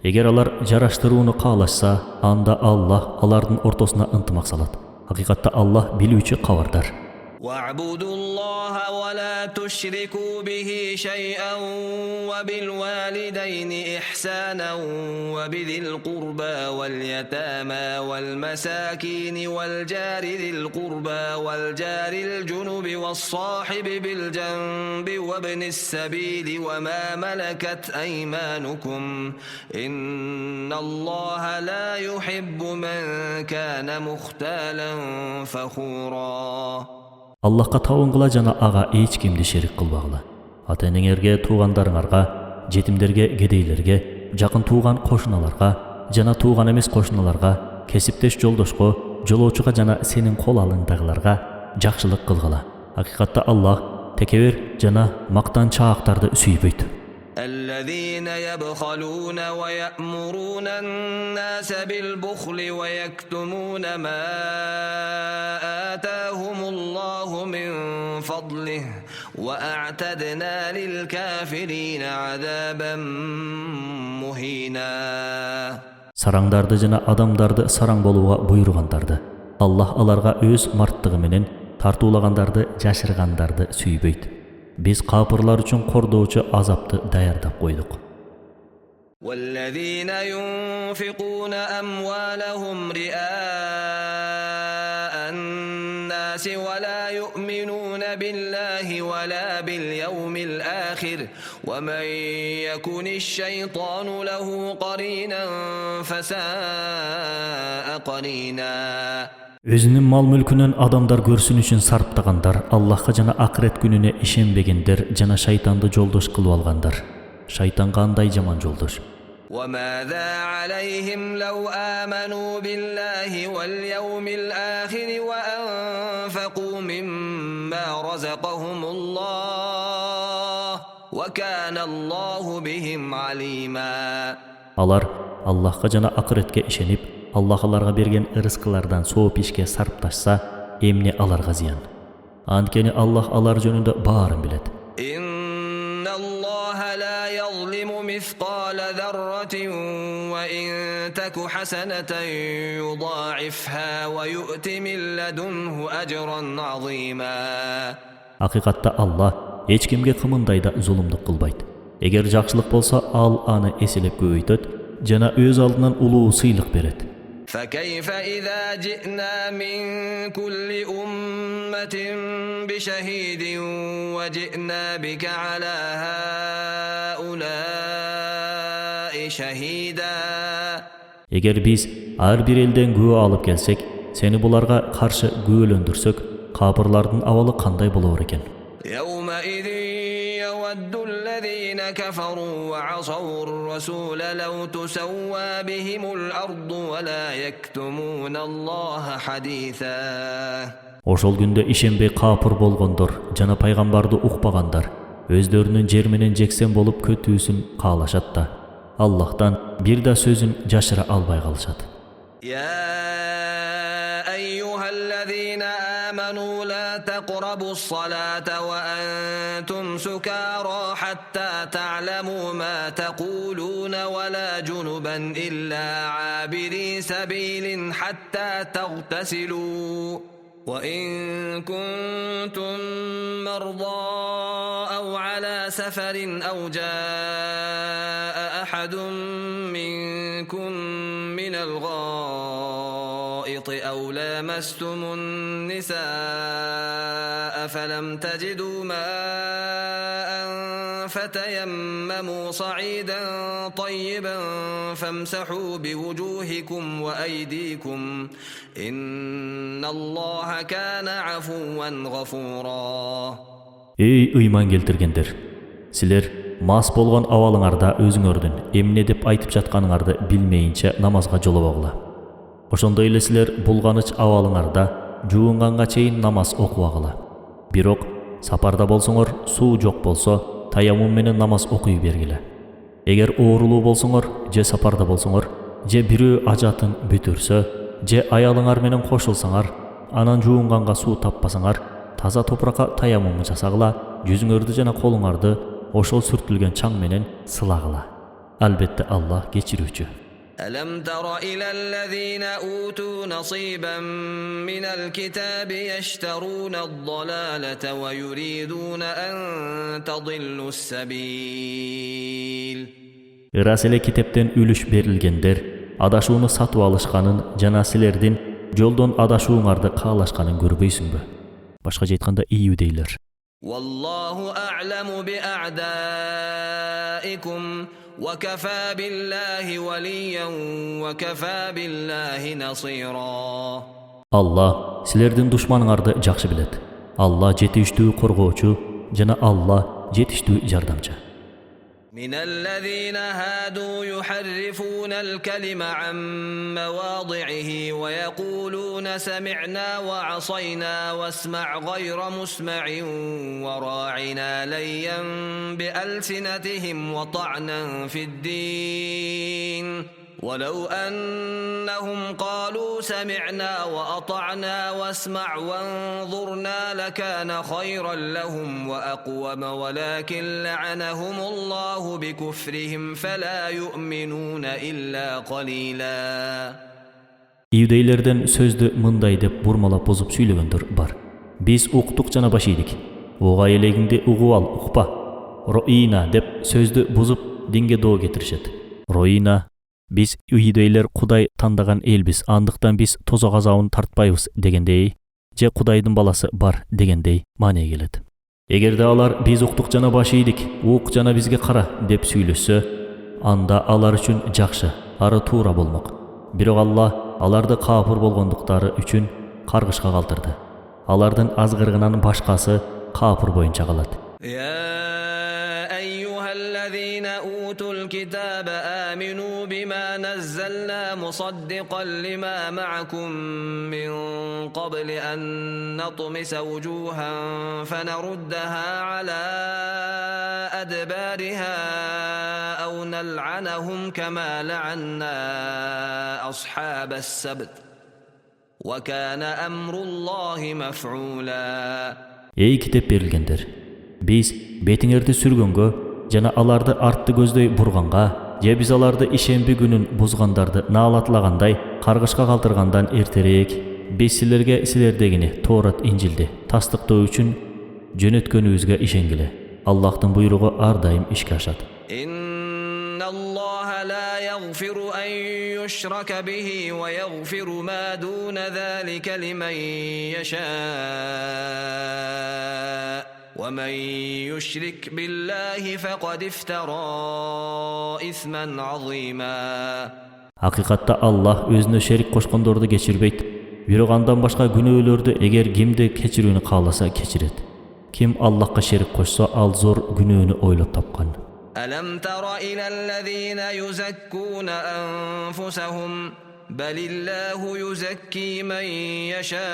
Eger alar jaraştırууну kaalaşsa, anda Allah alardın ortosuna ынтымак салат. Hakikatta Allah bilүүчү kabardar. واعبدوا الله ولا تشركوا به شيئا وبالوالدين إحسانا وبذي القربى واليتامى والمساكين والجار ذي القربى والجار الجنب والصاحب بالجنب وابن السبيل وما ملكت أيمانكم إن الله لا يحب من كان مختالا فخورا. Allah'a tawıngıla jana aga eç kimdi şerik kılbagıla. Ata-enеңерге, tuğandarыңарга, жетимдерге, кедейлерге, жакын туган кошуналарга, жана туган эмес кошуналарга, кесиптеш жолдошко, жолоочуга жана сенин кол алыңдагыларга жакшылык кылгыла. Hakikatta Allah tekebir jana mактанчаактарды сүйбөйт. الذين يبخلون ويأمرون الناس بالبخل ويكتمون ما آتاهم الله من فضله وأعتدنا للكافرين عذابا مهينا. Sarаңдарды жана адамдарды сараң болууга буйругандарды, Allah аларга өз марттыгы менен тартуулагандарды, жашыргандарды сүйбөйт. Biz kapırlar üçün kordoğucu azaptı dayardap koyduk. وَالَّذِينَ يُنْفِقُونَ أَمْوَالَهُمْ رِئَاءَ النَّاسِ وَلَا يُؤْمِنُونَ بِاللَّهِ وَلَا بِالْيَوْمِ الْآخِرِ وَمَنْ يَكُنِ الشَّيْطَانُ لَهُ قَرِينًا فَسَاءَ قَرِينًا. Özünün mal mülkünün adamlar görsün üçün sarptagandar, Allah'a jana ahiret gününe işenbegendir, jana şaytanды joldoş kılıp algandar. Şaytan kanday jaman joldoş. وَمَاذَا عَلَيْهِمْ لَوْ آمَنُوا بِاللَّهِ وَالْيَوْمِ الْآخِرِ وَأَنْفَقُوا مِمَّا رَزَقَهُمُ اللَّهُ وَكَانَ اللَّهُ بِهِمْ عَلِيمًا. Alar Allah'a jana ahiretke işenip, Allah alarga bergen ırıskılardan soğup işke sarptaşsa, emni alarga ziyan. Antkeni Allah alar jönünde barın bilet. İnna Allah la yazlimu mithqala zarratin ve in taku hasanatan yudha'ifha ve yu'ti min ladunhu ajran azima. Hakikatta Allah hiç kimge kımındayda zulümdük kılbaydı. Eger jakşılık bolsa al anı esilip köbeytöt, jana öz aldından uluu sıylık beret. فكيف إذا جئنا من كل أمة بشهيد وجئنا بك على هؤلاء Eger biz har bir elden güve alıp gelsek, seni bularga karşı güvelöndürsök, kapırlardın avalı kanday bolor eken? يومئذ يود الذين كفروا وعصوا الرسول لو تسوى بهم الأرض ولا يكتمون الله حديثا. Oşol günde işenbey kapır bolgondor, jana paygambardy ukpagandar, özlörünün jer menen jeksen bolup kötүүsүn kaalaşat da, Allah'tan bir da sözün jaşıra albay kalışat. يا أيها الذين آمنوا لا تقربوا الصلاة وأنتم سكارى حتى تعلموا ما تقولون ولا جنبا إلا عابري سبيل حتى تغتسلوا وإن كنتم مرضى أو على سفر أو جاء أحد منكم من الغائط أو لامستم النساء فلم تجدوا ماء فتيمموا صعيدا طيبا فامسحوا بوجوهكم وأيديكم إن الله كان عفوا غفورا. Ey iman keltirgendir! Siler mas bolgon awalıňarda özüňörдүн emne dep aytyp жаткanyňardy bilmeyinçe namazga jolobagla. Oşondoy ele siler bulganyç awalyňarda juwunganга çeyin namaz okubagla. Birok saparda bolsoňor, suw jok bolso, tayammum menen namaz okuy bergile. Eger ooruluu bolsoňor, je saparda bolsoňor, je birөө ajatyn bütürse, je ayalyňar menen koşulsaňar, anan juwunganга suw tappasaňar, taza toprakka tayammum jasagla, yüzüňördi jana koluňardy oşol sürtülgen çaң menen sılagla. Albatta Allah geçirүүçü. ألم تر إلى الذين أوتوا نصيبا من الكتاب يشترون الضلالة ويريدون أن تضلوا السبيل. Irasele kitepten ülüş berilgenler, adaşuunu satıp alışkanın, jana silerdin joldan adaşuňardy kaalaşkanyn görbeýsüňbü? Başka aytkanda iyi deyler. والله أعلم بأعدائكم وكفى بالله وليا وكفى بالله نصيرا. Allah silerdin düşmanıňardy jakşı bilet. Allah jetişdүү korgoçu, jana Allah jetişdүү jardamçı. من الذين هادوا يحرفون الكلم عن مواضعه ويقولون سمعنا وعصينا واسمع غير مسمع وراعنا ليا بألسنتهم وطعنا في الدين ولو أنهم قالوا سمعنا وأطعنا واسمع وانظرنا لكان خيرا لهم وأقوم ولكن لعنهم الله بكفرهم فلا يؤمنون إلا قليلا. İýdeylerden sözde mınday dep burmalap bozup süýlegendir bar. Biz uktuk jana başydyk. Oga eleginde ugup al, ukpa. Roina dep sözde bozup dinge doo getirişet. Roina biz üýdeyler Kuday tandagan elbis, andyktan biz tozak azabyny tartpaýbys degendey, je Kudaýdyn balasy bar degendey mane gelet. Egerde alar biz uktuk jana başydyk, uk jana bizge kara dep süýleşse, anda alar üçin jakşy, ara tuura bolmak. Birok Allah alardy kapır bolgonduktary üçin kargışga galtyrdy. Alardan azgyrgynan başkasy kapır boýunça galat. أيها الذين أوتوا الكتاب آمنوا بما نزلنا مصدقا لما معكم من قبل أن نطمس وجوها فنردها على أدبارها أو نلعنهم كما لعنا أصحاب السبت وكان أمر الله مفعولا. Ey kitep berilgendir! Biz betiňerdi sürgөнгө jana alardy artdy gözдөй burganga, je biz alardy işembi günün buzgandardy nalatlaganday kargışga galtyrgandan erterek biz silerge silerdegini Torat İncildi tasdyktoo üçin jönötkönübüzge işengile. Allah'tın buyruğu ardaim işke aşat. Allah la yaghfiru an yushraka bihi ve yaghfiru ma dun zalika limen yasha. وَمَنْ يُشْرِكْ بِاللّٰهِ فَقَدْ افْتَرَى إِثْمًا عَظِيمًا. Hakikatta Allah özüne şerik koşkondordu geçirбейт. Бирок андан башка күнөөлөрдү эгер кимди кечирүүнү кааласа кечирет. Kim Allah'a şerik koşsa al zor günöөнү ойлоп тапкан. ألم تر إلى الذين يزكون أنفسهم بل الله يزكي من يشاء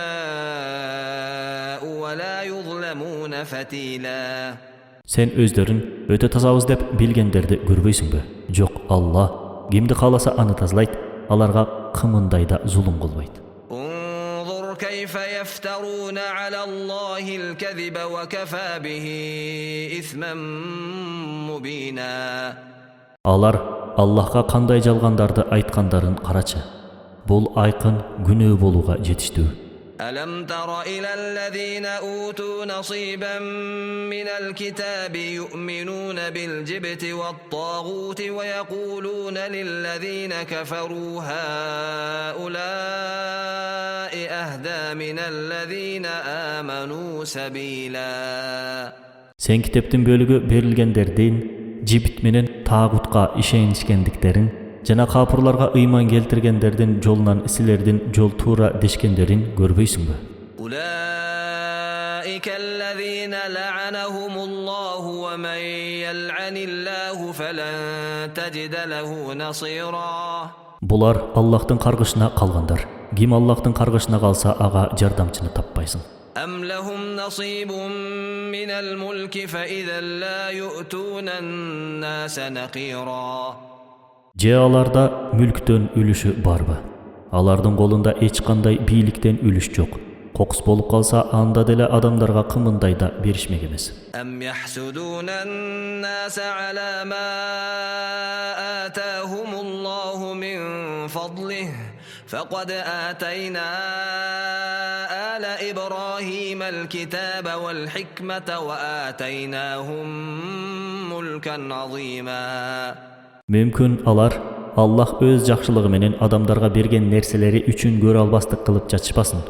ولا يظلمون فتيلا. Sen özlerin öte tazabız dep bilgenderdi görбөйсүңбү? Жок, Allah kimdi kaalаса аны тазалайт, аларга кымындай да зулум кылбайт. انظر كيف يفترون على الله الكذب وكفى به إثما مبينا. Алар Аллахка кандай жалгандарды айткандарын карачы. Бул айкын күнөө болууга жетиштүү. ألم تر إلى الذين أوتوا نصيبا من الكتاب يؤمنون بالجبت والطاغوت ويقولون للذين كفروا هؤلاء أهدى من الذين آمنوا سبيلا. Sen kiteptin bölügü berilgenlerden Cibit menen tağutqa işenişkendiklerin jana kapırlarga ıyman keltirgenlerden jolundan silerden jol tuura deşkenlerin görбөйсүңбү? أولئك الذين لعنهم الله ومن يلعن الله فلن تجد له نصيرا. Bular Allah'tın kargışına kalganдар. Kim Allah'tın kargışına kalsa ağa jardamçını tappaysın. أم لهم نصيب من الملك فإذا لا يؤتون الناس نقيرا. Je alarda mülktön ülüşü barбы? Alardın kolunda hiç kanday biyilikten ülüş yok. Koks bolup kalsa anda dele adamlarga kımınday da berişmek emez. أم يحسدون الناس على ما آتاهم الله من فضله فقد آتينا آل إبراهيم الكتاب والحكمة وآتيناهم ملكا عظيما. Mümkün alar Allah öz jakşılığı menen adamlarga bergen nerseleri üçün görө albastыk kılıp çatışpasın.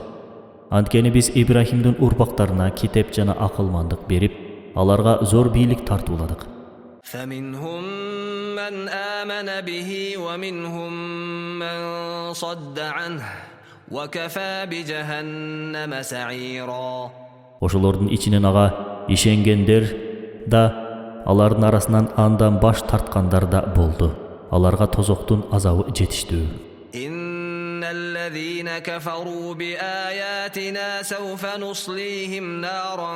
Antkeni biz İbrahim'din urbaklarına kitep jana akılmandık berip, alarga zor biyilik tartuladık. فمنهم من آمن به ومنهم من صد عنه وكفى بجهنم سعيرا. Oşolordun içinen ağa işengenler da aların arasından andan baş tartkanlar da boldu. Alarga tozoktun azabı жетиштүү. إن الذين كفروا بآياتنا سوف نصليهم نارا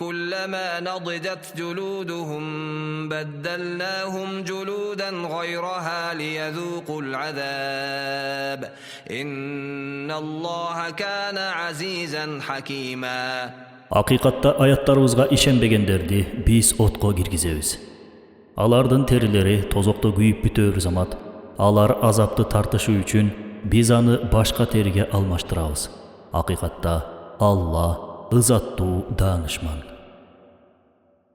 كلما نضجت جلودهم بدلناهم جلودا غيرها ليذوقوا العذاب إن الله كان عزيزا حكيما. Hakikatta ayatlarımızga işenbegenderdi biz otko girgizebиз. Alardın terileri tozokta güyüp бүтөр zamat, alar azapты tartışı üçün biz anı başka terige almaştırabız. Hakikatta Allah ızattуу danışman.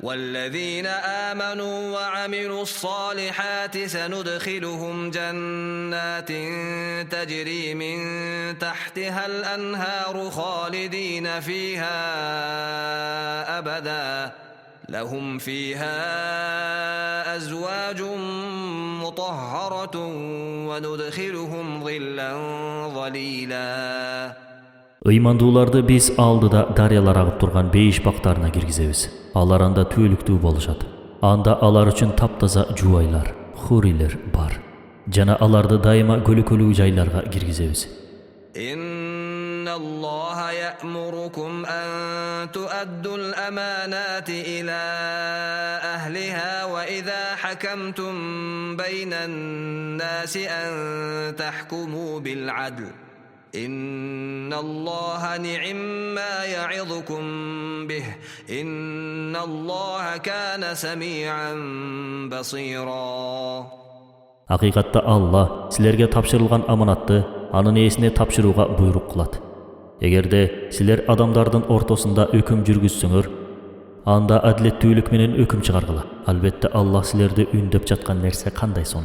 والذين آمنوا وعملوا الصالحات سندخلهم جنات تجري من تحتها الأنهار خالدين فيها أبدا لهم فيها أزواج مطهرة وندخلهم ظلا ظليلا. Ыймандууларды biz aldıda daryalar agıp turgan beyiş baktarına girgizebиз. Alar anda tüylüktүү boluşat. Anda alar üçün taptaza juwaylar, huriler bar. Jana alardı daima kölükölүү jaylarga girgizebиз. إن الله يأمركم أن تؤدوا الأمانات إلى أهلها وإذا حكمتم بين الناس أن تحكموا بالعدل إن الله نعم ما يعظكم به إن الله كان سميعا بصيرا. Hakikatta Allah sizlerge tapşırılgan amanatты anın esine tapşırууга buyruk kılat. Egerde sizler adamlardın ortasında öküm жүрgүзсөңөр, anda adlettүүлük menen öküm çıgargıla. Albatta Allah sizlerde ündep жаткан nerse kanday son.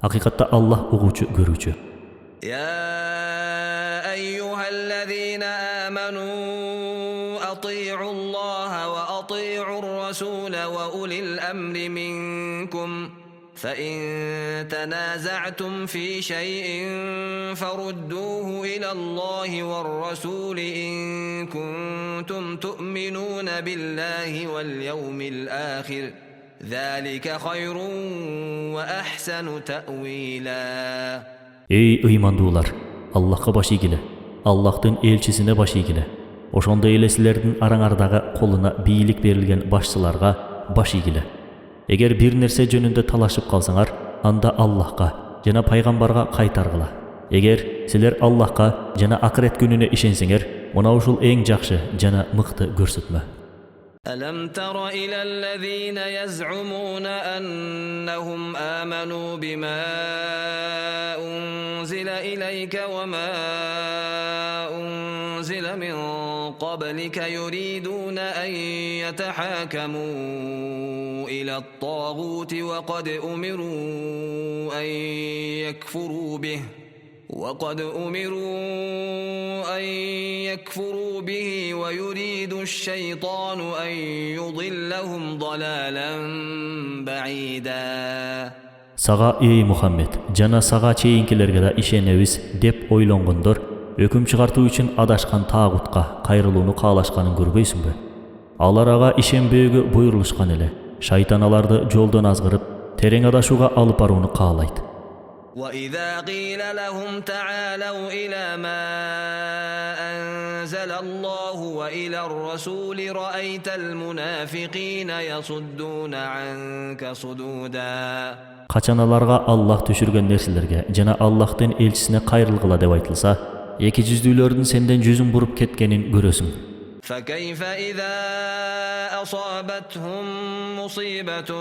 Hakikatta Allah uğucu, görücü. يا أيها الذين آمنوا أطيعوا الله وأطيعوا الرسول وأولي الأمر منكم فإن تنازعتم في شيء فردوه إلى الله والرسول إن كنتم تؤمنون بالله واليوم الآخر ذلك خير وأحسن تأويلا. Ey iymandуулар, Allah'a baş igile, Allah'tın elçisine baş igile. Oşonda ele silerdin arаңардағы қолына бийлик берилген башчыларга baş igile. Eger bir nerse jönүндө талашып калсаңар, анда Аллахка жана пайгамбарга кайтаргыла. Eger силер Аллахка жана акырет күнүнө ишенсеңер, мына ушул эң жакшы жана мыкты көрсөтмө. ألم تر إلى الذين يزعمون أنهم آمنوا بما أنزل إليك وما أنزل من قبلك يريدون أن يتحاكموا إلى الطاغوت وقد أمروا أن يكفروا به ويريد الشيطان أن يضلهم ضلالا بعيدا. Sağa ey Muhammed, jana sağa чейинкилерге да ишенебиз деп ойлонгондор өкүм чыгартуу үчүн адашкан таагутка кайрылууну каалашканын көрбөйсүңбү? Алар ага ишенбөөгө буйрулушкан эле. Шайтан аларды жолдон азгырып, терең адашууга алып барууну каалайт. وإذا قيل لهم تعالوا إلى ما أنزل الله وإلى الرسول رأيت المنافقين يصدون عنك صدودا. Качан аларга Аллах түшүргөн нерселерге жана Аллахтын элчисине кайрылгыла деп айтылса, эки жүздүүлөрдүн сенден жүзүн буруп кеткенин көрөсүң. فكيف إذا أصابتهم مصيبة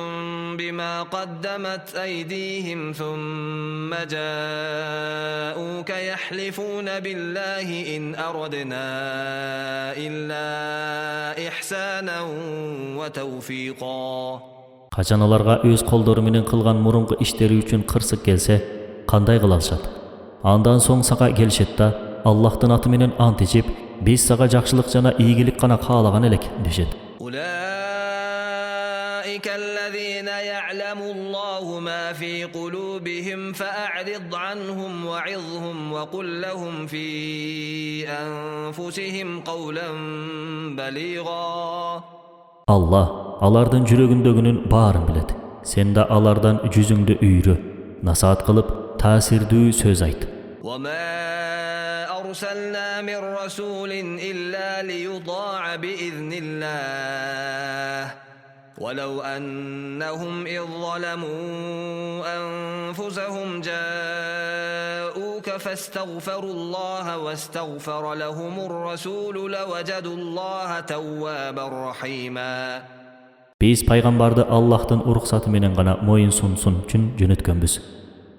بما قدمت أيديهم ثم جاءوك يحلفون بالله إن أردنا إلا إحسانا وتوفيقا. Качан аларга өз колдору менен кылган мурунку иштери үчүн кырсык келсе, кандай кылышат? Андан соң сага келишет да, Аллахтын аты менен ант ичип, биз сага жакшылык жана ийгилик гана каалаган элек дешет. أولئك الذين يعلم الله ما في قلوبهم فأعرض عنهم وعظهم وقل لهم في أنفسهم قولا بليغا. Allah алардын жүрөгүндөгүнүн баарын билет. Сен да алардан жүзүңдү үйрө, насаат кылып, таасирдүү сөз айт. أرسلنا من رسول إلا ليطاع بإذن الله ولو أنهم إذ ظلموا أنفسهم جاءوك فاستغفروا الله واستغفر لهم الرسول لوجدوا الله توابا رحيما. Biz paygambарды Аллахтын уруксаты менен гана моюн сунсун үчүн жөнөткөнбүз.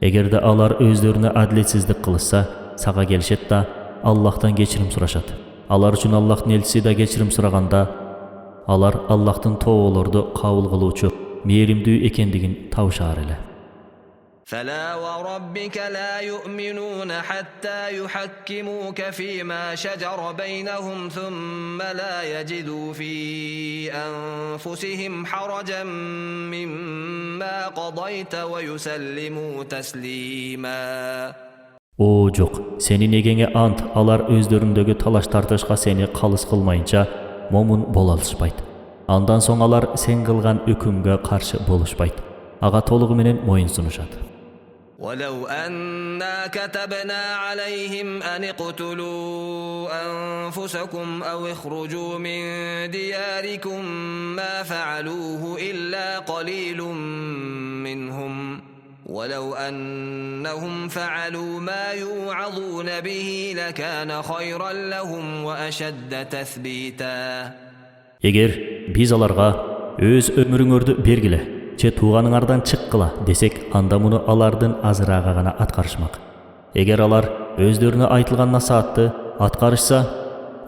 Эгерде алар өздөрүнө адилетсиздик кылышса, сага келишет да Аллахтан кечирим сурашат. Алар үчүн Аллахтын элчиси да кечирим сураганда, алар Аллахтын тоолорду кабыл кылуучу мээримдүү экендигин табышаар эле. فلا وربك لا يؤمنون حتى يحكموك فيما شجر بينهم ثم لا يجدوا في أنفسهم حرجا مما قضيت ويسلموا تسليما. O жок, сенин эгеңе ант, алар өздөрүндөгү талаш тартышка сени калыс кылмайынча момун боло алышпайт. Андан соң алар сен кылган өкүмгө каршы болушпайт. Ага толугу менен моюн сунушат. ولو أنا كتبنا عليهم أن اقتلوا أنفسكم أو اخرجوا من دياركم ما فعلوه إلا قليل منهم ولو أنهم فعلوا ما يوعظون به لكان خيرا لهم وأشد تثبيتا. Эгер биз аларга өз өмүрүңөрдү бергиле, же тууганыңардан чыккыла десек, анда муну алардын азыраагы гана аткарышмак. Эгер алар өздөрүнө айтылган насаатты аткарышса,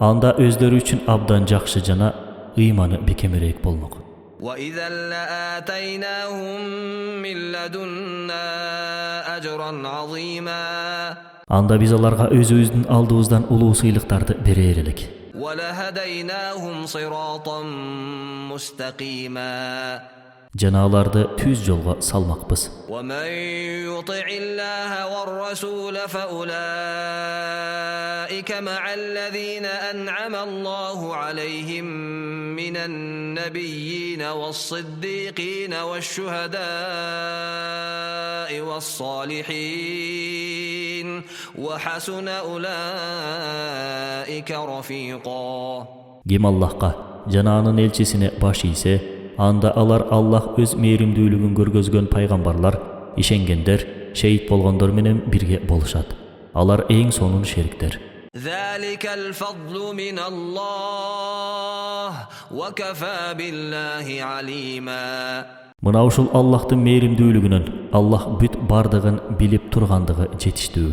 анда өздөрү үчүн абдан жакшы жана ыйманы бекемирээк болмок. وَإِذًا لَآتَيْنَاهُمْ مِنْ لَدُنَّا أَجْرًا عَظِيمًا. Анда биз аларга өзүбүздүн алдыбыздан улуу сыйлыктарды берер элек. وَلَهَدَيْنَاهُمْ صِرَاطًا مُسْتَقِيمًا. жана аларды түз жолго салмакпыз. ومن يطع الله والرسول فأولئك مع الذين أنعم الله عليهم من النبيين والصديقين والشهداء والصالحين وحسن أولئك رفيقا. Ким Аллахка жана анын элчисине баш ийсе, анда алар Аллах өз мээримдүүлүгүн көргөзгөн пайгамбарлар, ишенгендер, шейит болгондор менен бирге болушат. Алар эң сонун шериктер. ذلك الفضل من الله وكفى بالله عليما. Мына ушул Аллахтын мээримдүүлүгүнөн Аллах бүт бардыгын билип тургандыгы жетиштүү.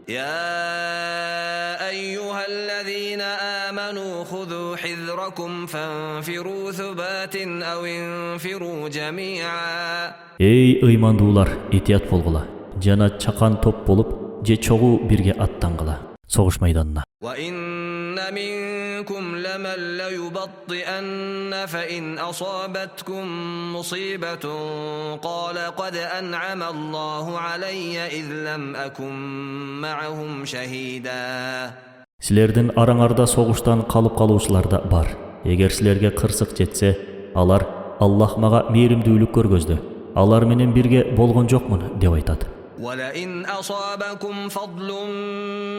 يا أيها الذين آمنوا خذوا حذركم فانفروا ثبات أو انفروا جميعا. Эй ыймандуулар, этият болгула. Жана чакан топ болуп, же чогуу бирге аттангыла. Согуш майданына. وإن منكم لمن ليبطئن فإن أصابتكم مصيبة قال قد أنعم الله علي إذ لم أكن معهم شهيدا. Силердин араңарда согуштан калып калуучулар да бар. Эгер силерге кырсык жетсе, алар Аллах мага мээримдүүлүк көргөздү. Алар менен бирге болгон жокмун деп айтат. ولئن أصابكم فضل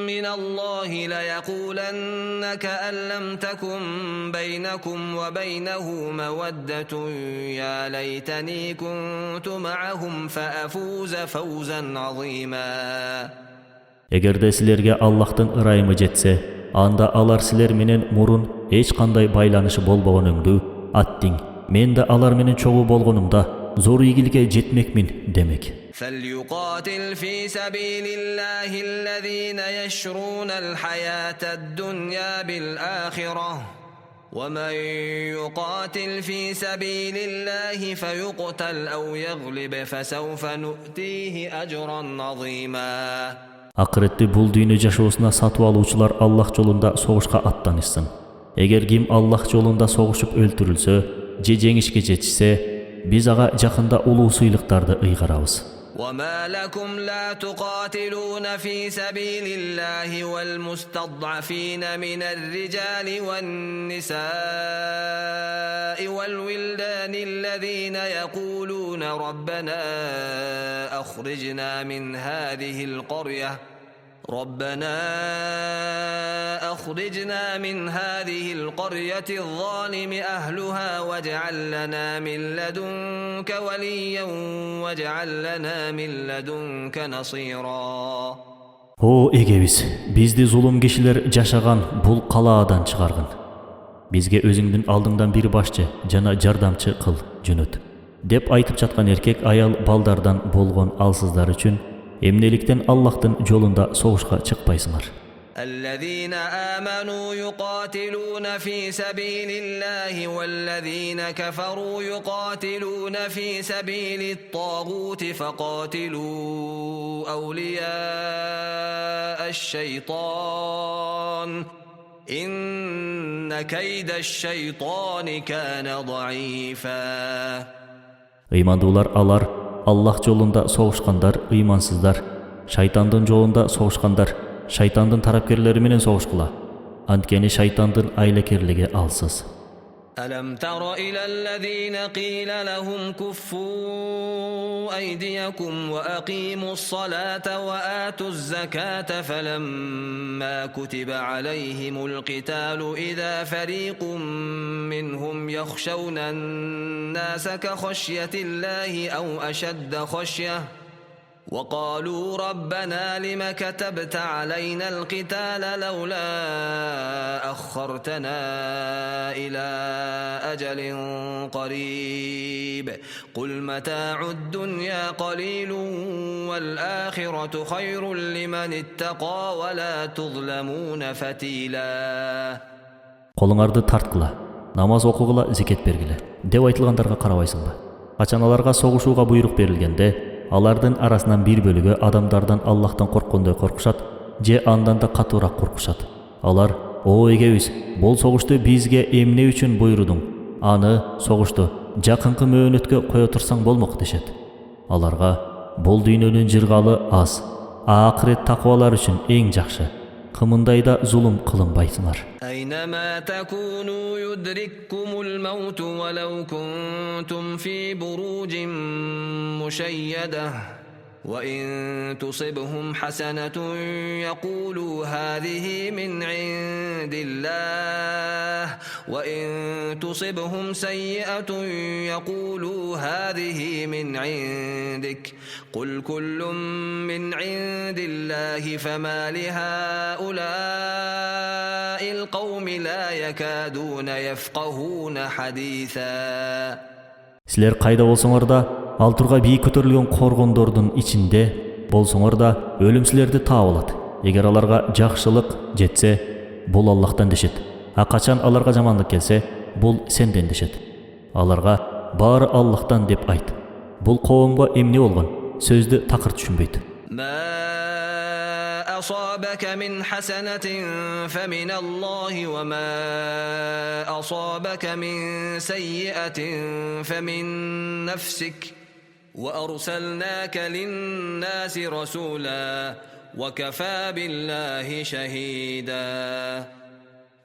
من الله ليقولن كأن لم تكن بينكم وبينه مودة يا ليتني كنت معهم فأفوز فوزا عظيما. Эгерде силерге Аллахтын ырайымы жетсе, анда алар силер менен мурун эч кандай байланышы болбогонуңду аттиң. Мен да алар менен чогуу болгонумда зор ийгиликке жетмекмин демек. فليقاتل في سبيل الله الذين يشرون الحياة الدنيا بالآخرة ومن يقاتل في سبيل الله فيقتل أو يغلب فسوف نؤتيه أجرا عظيما. Акыретте бул дүйнө жашоосуна сатып алуучулар Аллах жолунда согушка аттанышсын. Эгер ким Аллах жолунда согушуп өлтүрүлсө, же жеңишке жетишсе, биз ага жакында улуу сыйлыктарды ыйгарабыз. وما لكم لا تقاتلون في سبيل الله والمستضعفين من الرجال والنساء والولدان الذين يقولون ربنا أخرجنا من هذه القرية الظالم أهلها واجعل لنا من لدنك وليا واجعل لنا من لدنك نصيرا. О эгебиз, бизди зулум кишилер жашаган бул калаадан чыгаргын. Бизге өзүңдүн алдыңдан бир башчы жана жардамчы кыл жөнөт. Деп айтып жаткан эркек аял балдардан болгон алсыздар үчүн эмнеликтен Аллахтын жолунда согушка чыкпайсыңар? الذين آمنوا يقاتلون في سبيل الله والذين كفروا يقاتلون في سبيل الطاغوت فقاتلوا أولياء الشيطان إن كيد الشيطان كان ضعيفا. Ыймандуулар алар Аллах жолунда согушкандар ыймансыздар, шайтандын жолунда согушкандар шайтандын тарапкерлери менен согушкула. Анткени шайтандын айлакерлиги алсыз. ألم تر إلى الذين قيل لهم كفوا أيديكم وأقيموا الصلاة وآتوا الزكاة فلما كتب عليهم القتال إذا فريق منهم يخشون الناس كخشية الله أو أشد خشية وقالوا ربنا لم كتبت علينا القتال لولا أخرتنا إلى أجل قريب قل متاع الدنيا قليل والآخرة خير لمن اتقى ولا تظلمون فتيلا. Колуңарды тарткыла, намаз окугула, зекет бергиле деп айтылгандарга карабайсыңбы? Качан аларга согушууга буйрук берилгенде, алардын арасынан бир бөлүгү адамдардан Аллахтан корккондой коркушат, же андан да катуураак коркушат. Алар: "О эгебиз, бул согушту бизге эмне үчүн буйрудуң? Аны согушту жакынкы мөөнөткө кое турсаң болмок дешет. Аларга бул дүйнөнүн жыргалы аз, акырет такыбалар үчүн эң жакшы. Кымындайда зулум кылынбайсыңар. أينما تكونوا يدرككم الموت ولو كنتم في بروج مشيدة وإن تصبهم حسنة يقولوا هذه من عند الله وإن تصبهم سيئة يقولوا هذه من عندك قل كل من عند الله فما لهؤلاء القوم لا يكادون يفقهون حديثا. Силер кайда болсоңор да, алтурга бийик көтөрүлгөн коргондордун ичинде болсоңор да, өлүм силерди таап алат. Эгер аларга жакшылык жетсе, бул Аллахтан дешет. А качан аларга жамандык келсе, бул сенден дешет. Аларга баары Аллахтан деп айт. Бул коомго эмне болгон? Сөздү такыр түшүнбөйт. أصابك من حسنة فمن الله وما أصابك من سيئة فمن نفسك وأرسلناك للناس رسولا وكفى بالله شهيدا.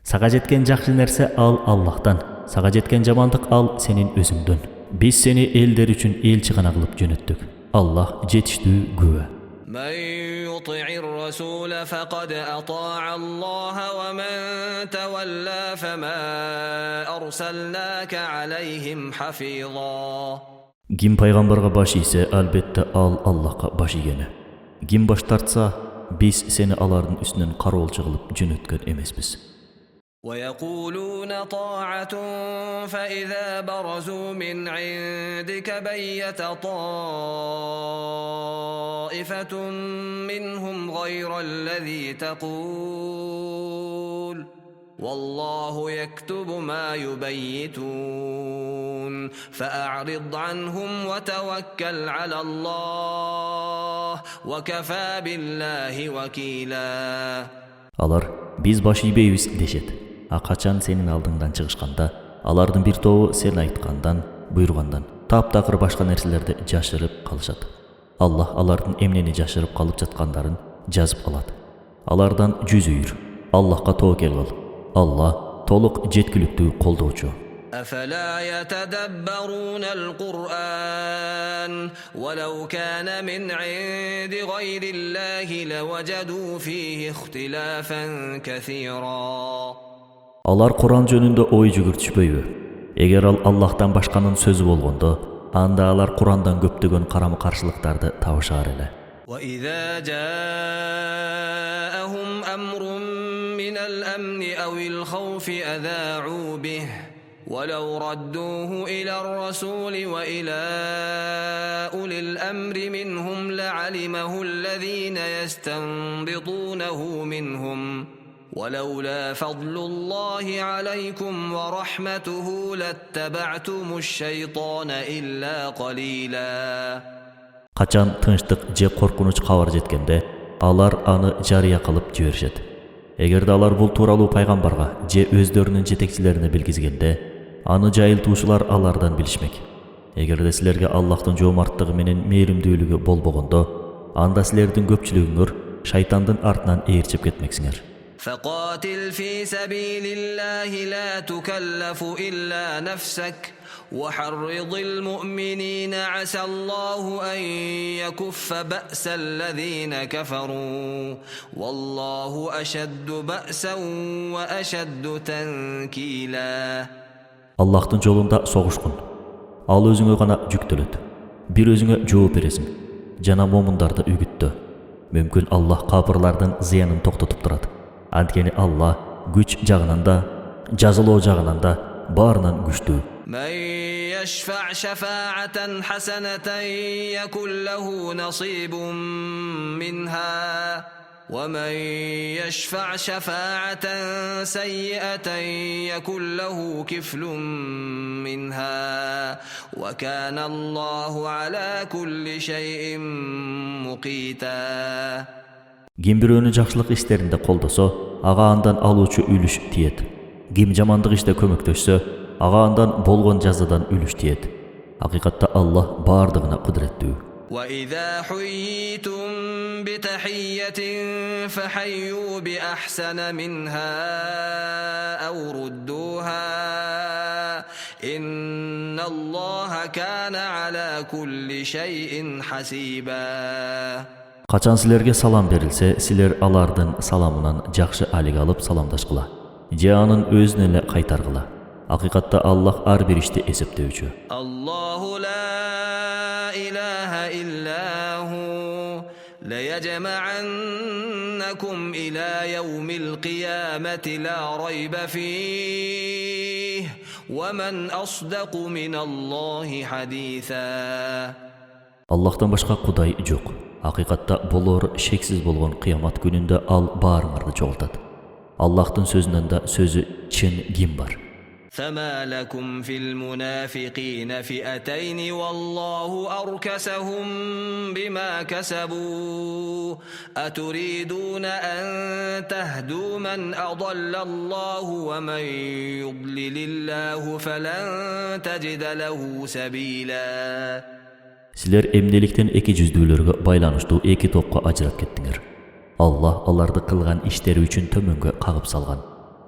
Сага жеткен жакшы нерсе ал Аллахтан, сага жеткен жамандык ал сенин өзүңдөн. Биз сени элдер үчүн элчи гана кылып жөнөттүк. Аллах жетиштүү күбө. من يطع الرسول فقد أطاع الله ومن تولى فما أرسلناك عليهم حفيظا. Ким пайгамбарга баш ийсе, албетте ал Аллахка баш ийгени. Ким баш тартса, биз сени алардын үстүнөн кароолчу кылып жөнөткөн эмеспиз. ويقولون طاعة فإذا برزوا من عندك بيت طائفة منهم غير الذي تقول والله يكتب ما يبيتون فأعرض عنهم وتوكل على الله وكفى بالله وكيلا. Алар биз баш ийбейбиз дешет. А качан сенин алдыңдан чыгышканда, алардын бир тобу сен айткандан, буйругандан таптакыр башка нерселерди жашырып калышат. Аллах алардын эмнени жашырып калып жаткандарын жазып калат. Алардан жүз үйүр. Аллахка тоокел кыл. Аллах толук жеткиликтүү колдоочу. أفلا يتدبرون القرآن ولو كان من عند غير الله لوجدوا فيه اختلافا كثيرا. Алар Куран жөнүндө ой жүгүртүшпөйбү? Эгер ал Аллахтан башканын сөзү болгондо, анда алар Курандан көптөгөн карама-каршылыктарды табышар эле. وإذا جاءهم أمر من الأمن أو الخوف أذاعوا به ولو ردوه إلى الرسول وإلى أولي الأمر منهم لعلمه الذين يستنبطونه منهم ولولا فضل الله عليكم ورحمته لاتبعتم الشيطان إلا قليلا. Качан тынчтык же коркунуч кабар жеткенде, алар аны жарыя кылып жиберишет. Эгерде алар бул тууралуу пайгамбарга же өздөрүнүн жетекчилерине билгизгенде, аны жайылтуучулар алардан билишмек. Эгерде силерге Аллахтын жоомарттыгы менен мээримдүүлүгү болбогондо, анда силердин көпчүлүгүңөр шайтандын артынан ээрчип кетмексиңер. فقاتل في سبيل الله لا تكلف إلا نفسك وحرض المؤمنين عسى الله أن يكف بأس الذين كفروا والله أشد بأسا وأشد تنكيلا. Аллахтын жолунда согушкун. Ал өзүңө гана жүктөлөт. Бир өзүңө жооп бересиң. Жана момундарды үгүттө. Мүмкүн Аллах капырлардын зыянын токтотуп турат. Анткени Аллах күч жагынан да, жазылоо жагынан да баарынан күчтүү. من يشفع شفاعة حسنة يكن له نصيب منها ومن يشفع شفاعة سيئة يكن له كفل منها وكان الله على كل شيء مقيتا. Ким бирөөнү жакшылык иштеринде колдосо, ага андан алуучу үлүш тиет. Ким жамандык иште көмөктөшсө, ага андан болгон жазадан үлүш тиет. Акыйкатта Аллах бардыгына кудуреттүү. وإذا حييتم بتحية فحيوا بأحسن منها أو ردوها إن الله كان على كل شيء حسيبا. Качан силерге салам берилсе, силер алардын саламынан жакшы алик алып саламдашкыла. Же анын өзүнө эле кайтаргыла. Акыйкатта Аллах ар бир ишти эсептөөчү. Аллаху ла илаха илля ху лаяжма'аннакум иля яумил қиямати ла райба фих ва ман асдaqu миналлахи хадиса. Аллахтан башка кудай жок. Акыйкатта болор шексиз болгон кыямат күнүндө ал баарыңарды чогултат. Аллахтын сөзүнөн да сөзү чын ким бар? فما لكم في المنافقين فئتين والله أركسهم بما كسبوا أتريدون أن تهدوا من أضل الله ومن يضلل الله فلن تجد له سبيلا. Силер эмнеликтен эки жүздүүлөргө байланыштуу эки топко ажырап кеттиңер. Аллах аларды кылган иштери үчүн төмөнгө кагып салган.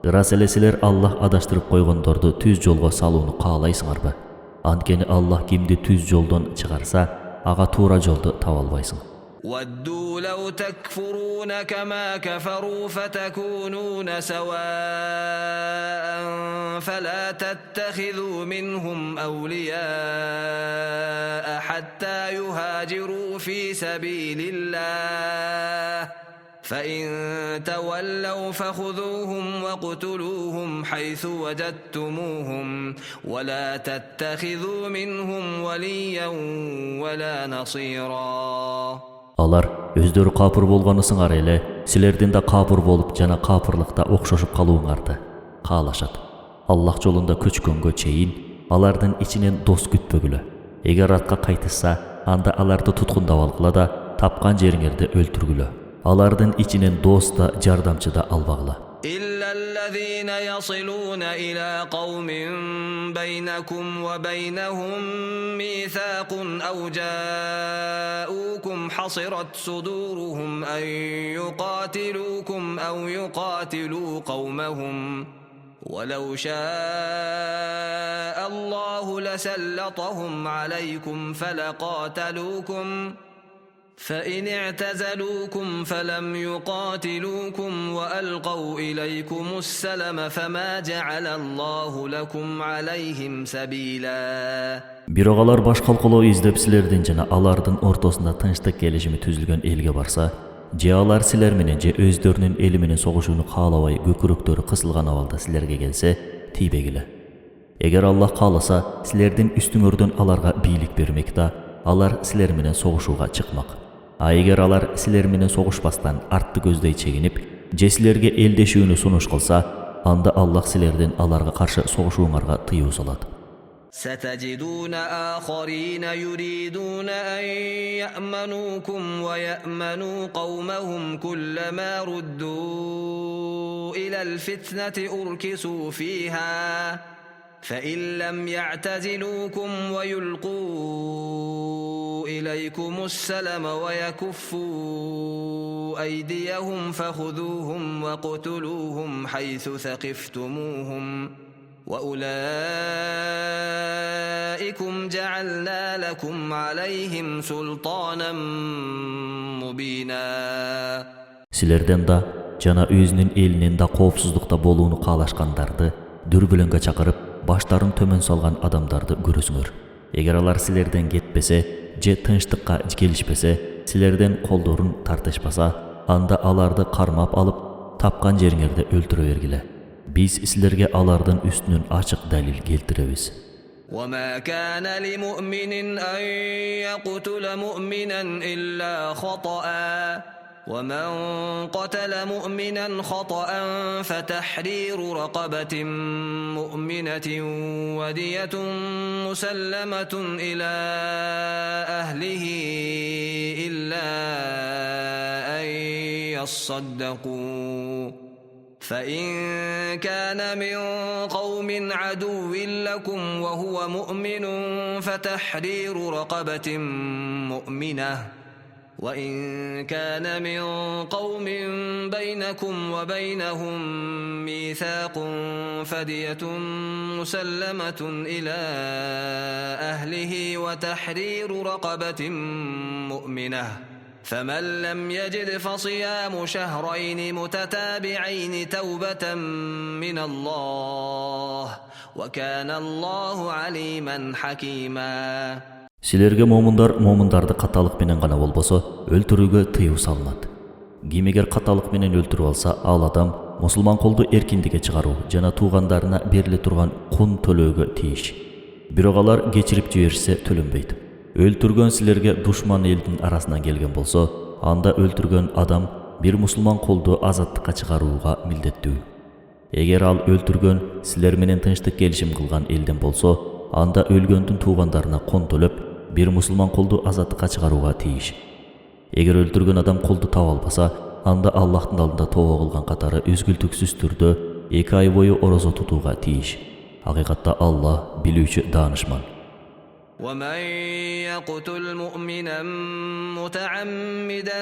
Ырас эле силер Аллах адаштырып койгондорду түз жолго салууну каалайсыңарбы? Анткени Аллах кимди түз жолдон чыгарса, ага туура жолду таба албайсың. وَدُّوا لَوْ تَكْفُرُونَ كَمَا كَفَرُوا فَتَكُونُونَ سَوَاءً فَلَا تَتَّخِذُوا مِنْهُمْ أَوْلِيَاءَ حَتَّى يُهَاجِرُوا فِي سَبِيلِ اللَّهِ فَإِن تَوَلَّوْا فَخُذُوهُمْ وَاقْتُلُوهُمْ حَيْثُ وَجَدتُّمُوهُمْ وَلَا تَتَّخِذُوا مِنْهُمْ وَلِيًّا وَلَا نَصِيرًا. Алар өздөрү капыр болгонусуңар эле силердин да капыр болуп жана капырлыкта окшошуп калууңарды каалашат. Аллах жолунда көчкөнгө чейин алардын ичинен дос күтпөгүлө. Эгер артка кайтышса, анда аларды туткундап алгыла да тапкан жериңерде өлтүргүлө. Алардын ичинен дос да жардамчы да албагыла. إلا الذين يصلون إلى قوم بينكم وبينهم ميثاق أو جاءوكم حصرت صدورهم أن يقاتلوكم أو يقاتلوا قومهم ولو شاء الله لسلطهم عليكم فلقاتلوكم فإن اعتزلوكم فلم يقاتلوكم وألقوا إليكم السلم فما جعل الله لكم عليهم سبيلا. Бирок алар баш калкалоо издеп силердин жана алардын ортосунда тынчтык келишими түзүлгөн элге барса, же алар силер менен же өздөрүнүн эли менен согушууну каалабай көкүрөктөрү кысылган абалда силерге келсе, тийбегиле. Эгер Аллах кааласа, силердин үстүңөрдөн аларга бийлик бермек да, алар силер менен согушууга чыкмак. А эгер алар силер менен согушпастан артты көздөй чегинип, же силерге элдешүүнү сунуш кылса, анда Аллах силердин аларга каршы согушууңарга тыюу салат. ستجدون آخرين يريدون أن يأمنوكم ويأمنوا قومهم كلما ردوا إلى الفتنة أركسوا فيها فإن لم يعتزلوكم ويلقوا إليكم السلم ويكفوا أيديهم فخذوهم واقتلوهم حيث ثقفتموهم وأولئكم جعلنا لكم عليهم سلطانا مبينا. Силерден да жана өзүнүн элинин да коопсуздукта болууну каалашкандарды дүрбүлөнгө чакырып, баштарын төмөн салган адамдарды көрөсүңөр. Эгер алар силерден кетпесе, же тынчтыкка келишпесе, силерден колдорун тартышпаса, анда аларды кармап алып, тапкан жериңерде өлтүрө бергиле. Biz силерге алардын үстүнөн ачык далил келтиребиз. وما كان لمؤمن أن يقتل مؤمنا إلا خطأ ومن قتل مؤمنا خطأ فتحرير رقبة مؤمنة ودية مسلمة إلى أهله إلا أن يصدقوا فإن كان من قوم عدو لكم وهو مؤمن فتحرير رقبة مؤمنة وإن كان من قوم بينكم وبينهم ميثاق فدية مسلمة إلى أهله وتحرير رقبة مؤمنة فمن لم يجد فصيام شهرين متتابعين توبة من الله وكان الله عليما حكيما. Силерге момундарды каталык менен гана болбосо өлтүрүүгө тыюу салынат. Ким эгер каталык менен өлтүрүп алса, ал адам мусулман колду эркиндикке чыгаруу жана туугандарына бериле турган кун төлөөгө тийиш. Бирок алар кечирип жиберишсе төлөнбөйт. Өлтүргөн силерге душман элдин арасынан келген болсо, анда өлтүргөн адам бир мусулман колду азаттыкка чыгарууга милдеттүү. Эгер ал өлтүргөн силер менен тынчтык келишим кылган элден болсо, анда өлгөндүн туугандарына кон төлөп, бир мусулман колду азаттыкка чыгарууга тийиш. Эгер өлтүргөн адам колду таап албаса, анда Аллахтын алдында тообо кылган катары үзгүлтүксүз түрдө 2 ай бою орозо тутууга тийиш. Акыйкатта Аллах билүүчү даанышман. ومن يقتل مؤمنا متعمدا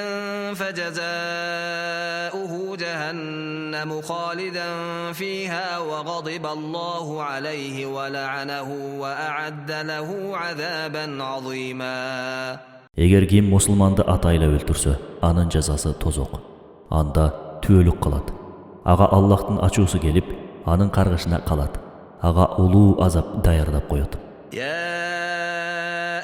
فجزاؤه جهنم خالدا فيها وغضب الله عليه ولعنه وأعد له عذابا عظيما. Эгер ким мусулманды атайлап өлтүрсө, анын жазасы тозок. Анда түөлүк калат. Ага Аллахтын ачуусу келип, анын каргышына калат. Ага улуу азап даярдап коёт.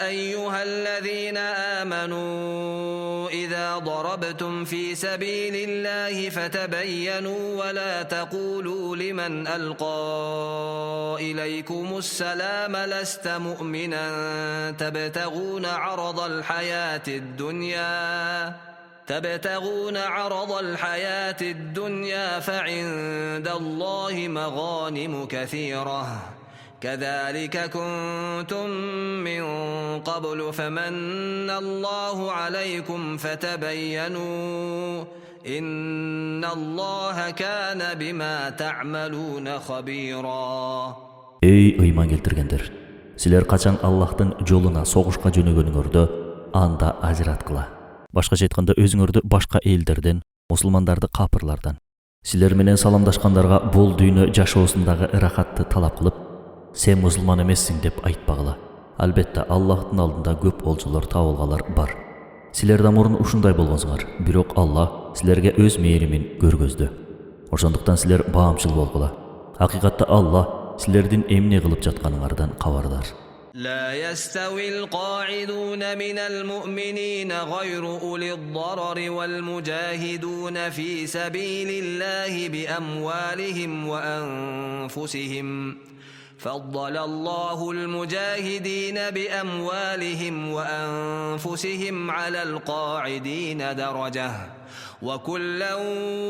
أيها الذين آمنوا إذا ضربتم في سبيل الله فتبينوا ولا تقولوا لمن ألقى إليكم السلام لست مؤمنا تبتغون عرض الحياة الدنيا فعند الله مغانم كثيرة كذلك كنتم من قبل فمن الله عليكم فتبينوا إن الله كان بما تعملون خبيرا. Ey ыйман келтиргендер, силер качан Аллахтын жолуна согушка жөнөгөнүңөрдө анда ажыраткыла. Башкача айтканда өзүңөрдү башка элдерден, мусулмандарды капырлардан, силер менен саламдашкандарга бул дүйнө жашоосундагы ырахатты талап кылып, сен мусулман эмессиң деп айтпагыла. Албетте Аллахтын алдында көп олжолор табылгалар бар. Силерде мурун ушундай болгонсуңар, бирок Аллах силерге өз мээримин көргөздү. Ошондуктан силер баамчыл болгула. Акыйкатта Аллах силердин эмне кылып жатканыңардан кабардар. لا يستوي القاعدون من المؤمنين غير أولي الضرر والمجاهدون في سبيل الله بأموالهم وأنفسهم فضل الله المجاهدين بأموالهم وأنفسهم على القاعدين درجة وكلا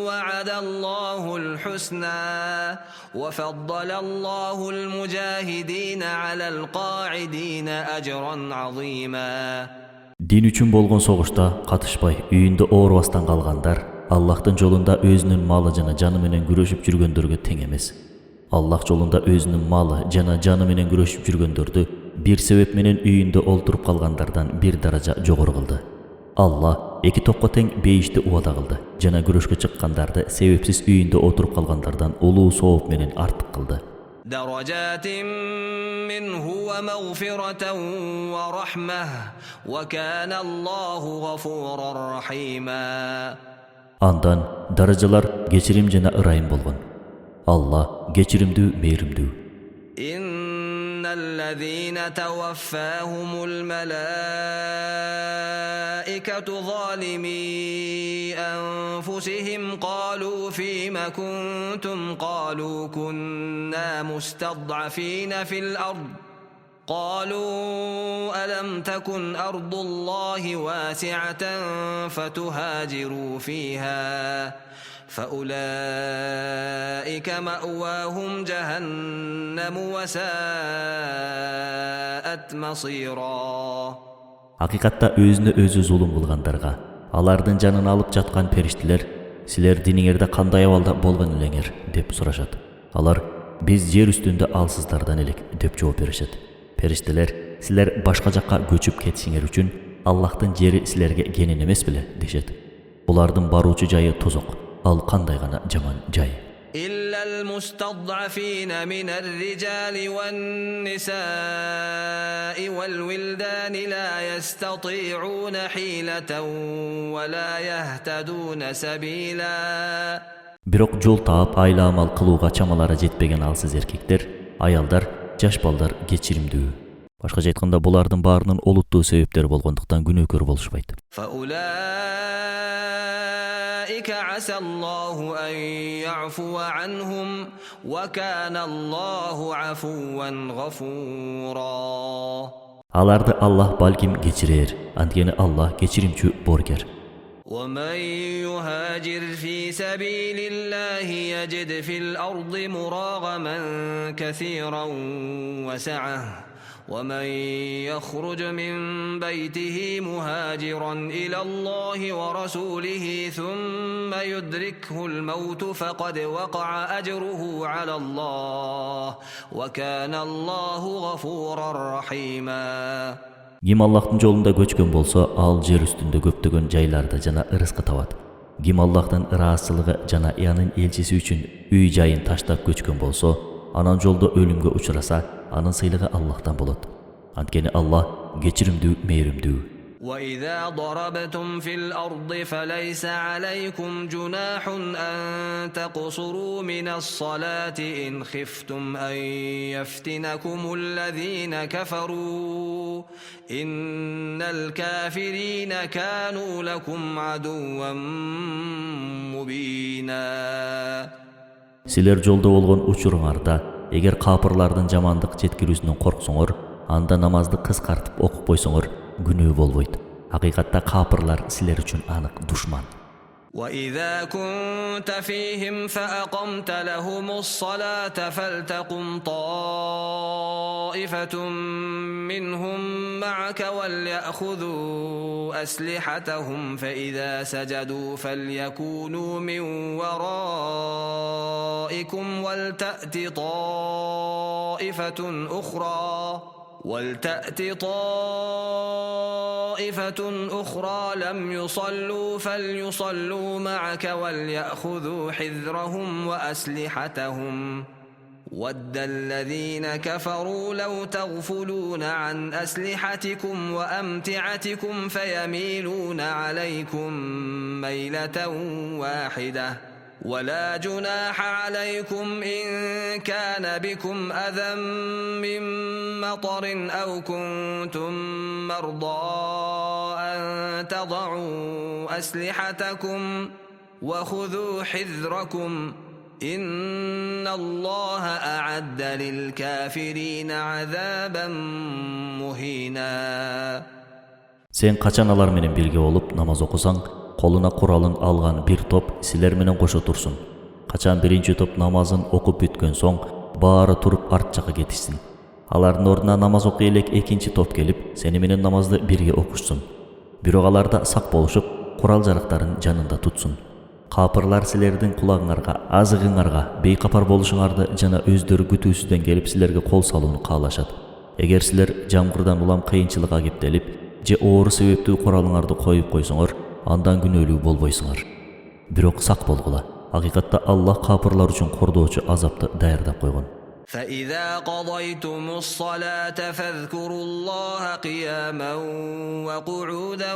وعد الله الحسنى وفضل الله المجاهدين على القاعدين أجرا عظيما. Дин үчүн болгон согушта катышпай, үйүндө оорубастан калгандар Аллахтын жолунда өзүнүн малы жана жаны менен күрөшүп жүргөндөргө тең эмес. Аллах жолунда өзүнүн малы жана жаны менен күрөшүп жүргөндөрдү бир себеп менен үйүндө олтуруп калгандардан бир даража жогору кылды. Аллах эки топко тең бейишти убада кылды жана күрөшкө чыккандарды себепсиз үйүндө отуруп калгандардан улуу сооп менен артык кылды. درجات منه ومغفرة ورحمة وكان الله غفورا رحيما. Андан даражалар кечирим жана ырайым болгон. Аллах кечиримдүү, мээримдүү. إن الذين توفاهم الملائكة ظالمي أنفسهم قالوا فيم كنتم قالوا كنا مستضعفين في الأرض قالوا ألم تكن أرض الله واسعة فتهاجروا فيها فأولئك مأواهم جهنم وساءت مصيرا. Hakikatta özüne özü zulüm kılgandarga, alardın canını alıp жаткан периштелер Силер диниңерде кандай абалда болгон элеңер деп сурашат. Алар биз жер үстүндө алсыздардан элек деп жооп беришет. Периштелер силер башка жакка көчүп кетишиңер үчүн Аллахтын жери силерге кенен эмес беле дешет. Булардын баруучу жайы тозок, ал кандай гана жаман жай. إلا المستضعفين من الرجال والنساء والولدان لا يستطيعون حيلة ولا يهتدون سبيلا. Бирок жол таап айла амал кылууга чамалары жетпеген алсыз эркектер, аялдар, жаш балдар кечиримдүү. Башкача айтканда булардын баарынын олуттуу себептери болгондуктан күнөөкөр болушпайт. فأولئك عسى الله أن يعفو عنهم وكان الله عفوا غفورا. Аларды Аллах балким кечирер, анткени Аллах кечиримчү боргер. ومن يهاجر في سبيل الله يجد في الأرض مراغما كثيرا وسعة ومن يخرج من بيته مهاجرا إلى الله ورسوله ثم يدركه الموت فقد وقع أجره على الله وكان الله غفورا رحيما. Ким Аллахтын жолунда көчкөн болсо, ал жер үстүндө көптөгөн жайларды жана ырыскы табат. Ким Аллахтын ыраазчылыгы жана анын элчиси үчүн үй жайын таштап көчкөн болсо, анан жолдо өлүмгө учураса, анын сыйлыгы Аллахтан болот. Анткени Аллах кечиримдүү, мээримдүү. وإذا ضربتم في الأرض فليس عليكم جناح أن تقصروا من الصلاة إن خفتم أن يفتنكم الذين كفروا إن الكافرين كانوا لكم عدوا مبينا. Силер жолдо болгон учуруңарда, эгер капырлардын жамандык жеткирүүсүнөн корксоңор, анда намазды кыскартып окуп койсоңор, günü bolboyt. Hakikatta kapırlar siler üçün anık düşman. وَإِذَا كُنْتَ فِيهِمْ فَأَقَمْتَ لَهُمُ الصَّلَاةَ فَلْتَقُمْ طَائِفَةٌ مِّنْهُمْ مَعَكَ وَلْيَأْخُذُوا أَسْلِحَتَهُمْ فَإِذَا سَجَدُوا فَلْيَكُونُوا مِنْ وَرَائِكُمْ وَلْتَأْتِ طائفة أخرى لم يصلوا فليصلوا معك وليأخذوا حذرهم وأسلحتهم ود الذين كفروا لو تغفلون عن أسلحتكم وأمتعتكم فيميلون عليكم ميلة واحدة ولا جناح عليكم إن كان بكم أذى من مطر أو كنتم مرضى أن تضعوا أسلحتكم وخذوا حذركم إن الله أعد للكافرين عذابا مهينا. Sen kaçan alar menen birge olup namaz okusaң, koluna kuralın algan bir top siler menen koşo tursun. Kaçan birinci top namazın okup bütkön soң, baары turup art jaka ketişsin. Alardın orduna namaz okuy elek ekinci top gelip, seni menen namazды birge okuşsun. Бирок аларда сак болушуп, курал жарактарын жанында tutsun. Kapırlar silerdin kulağыңарга, азыгыңарга, бейкапар болушуңарды жана өздөрү күтүүсүздөн келип силерге кол салууну каалашат. Эгер силер жамгырдан улам кыйынчылыкка кептелип, же оору себептүү куралыңарды коюп койсоңор, андан күнөөлүү болбойсуңар. Бирок сак болгула. Hakikatta Allah kapırlar üçün kordoğucu azapты daярдап койгон. فإذا قضيتم الصلاة فاذكروا الله قياما وقعودا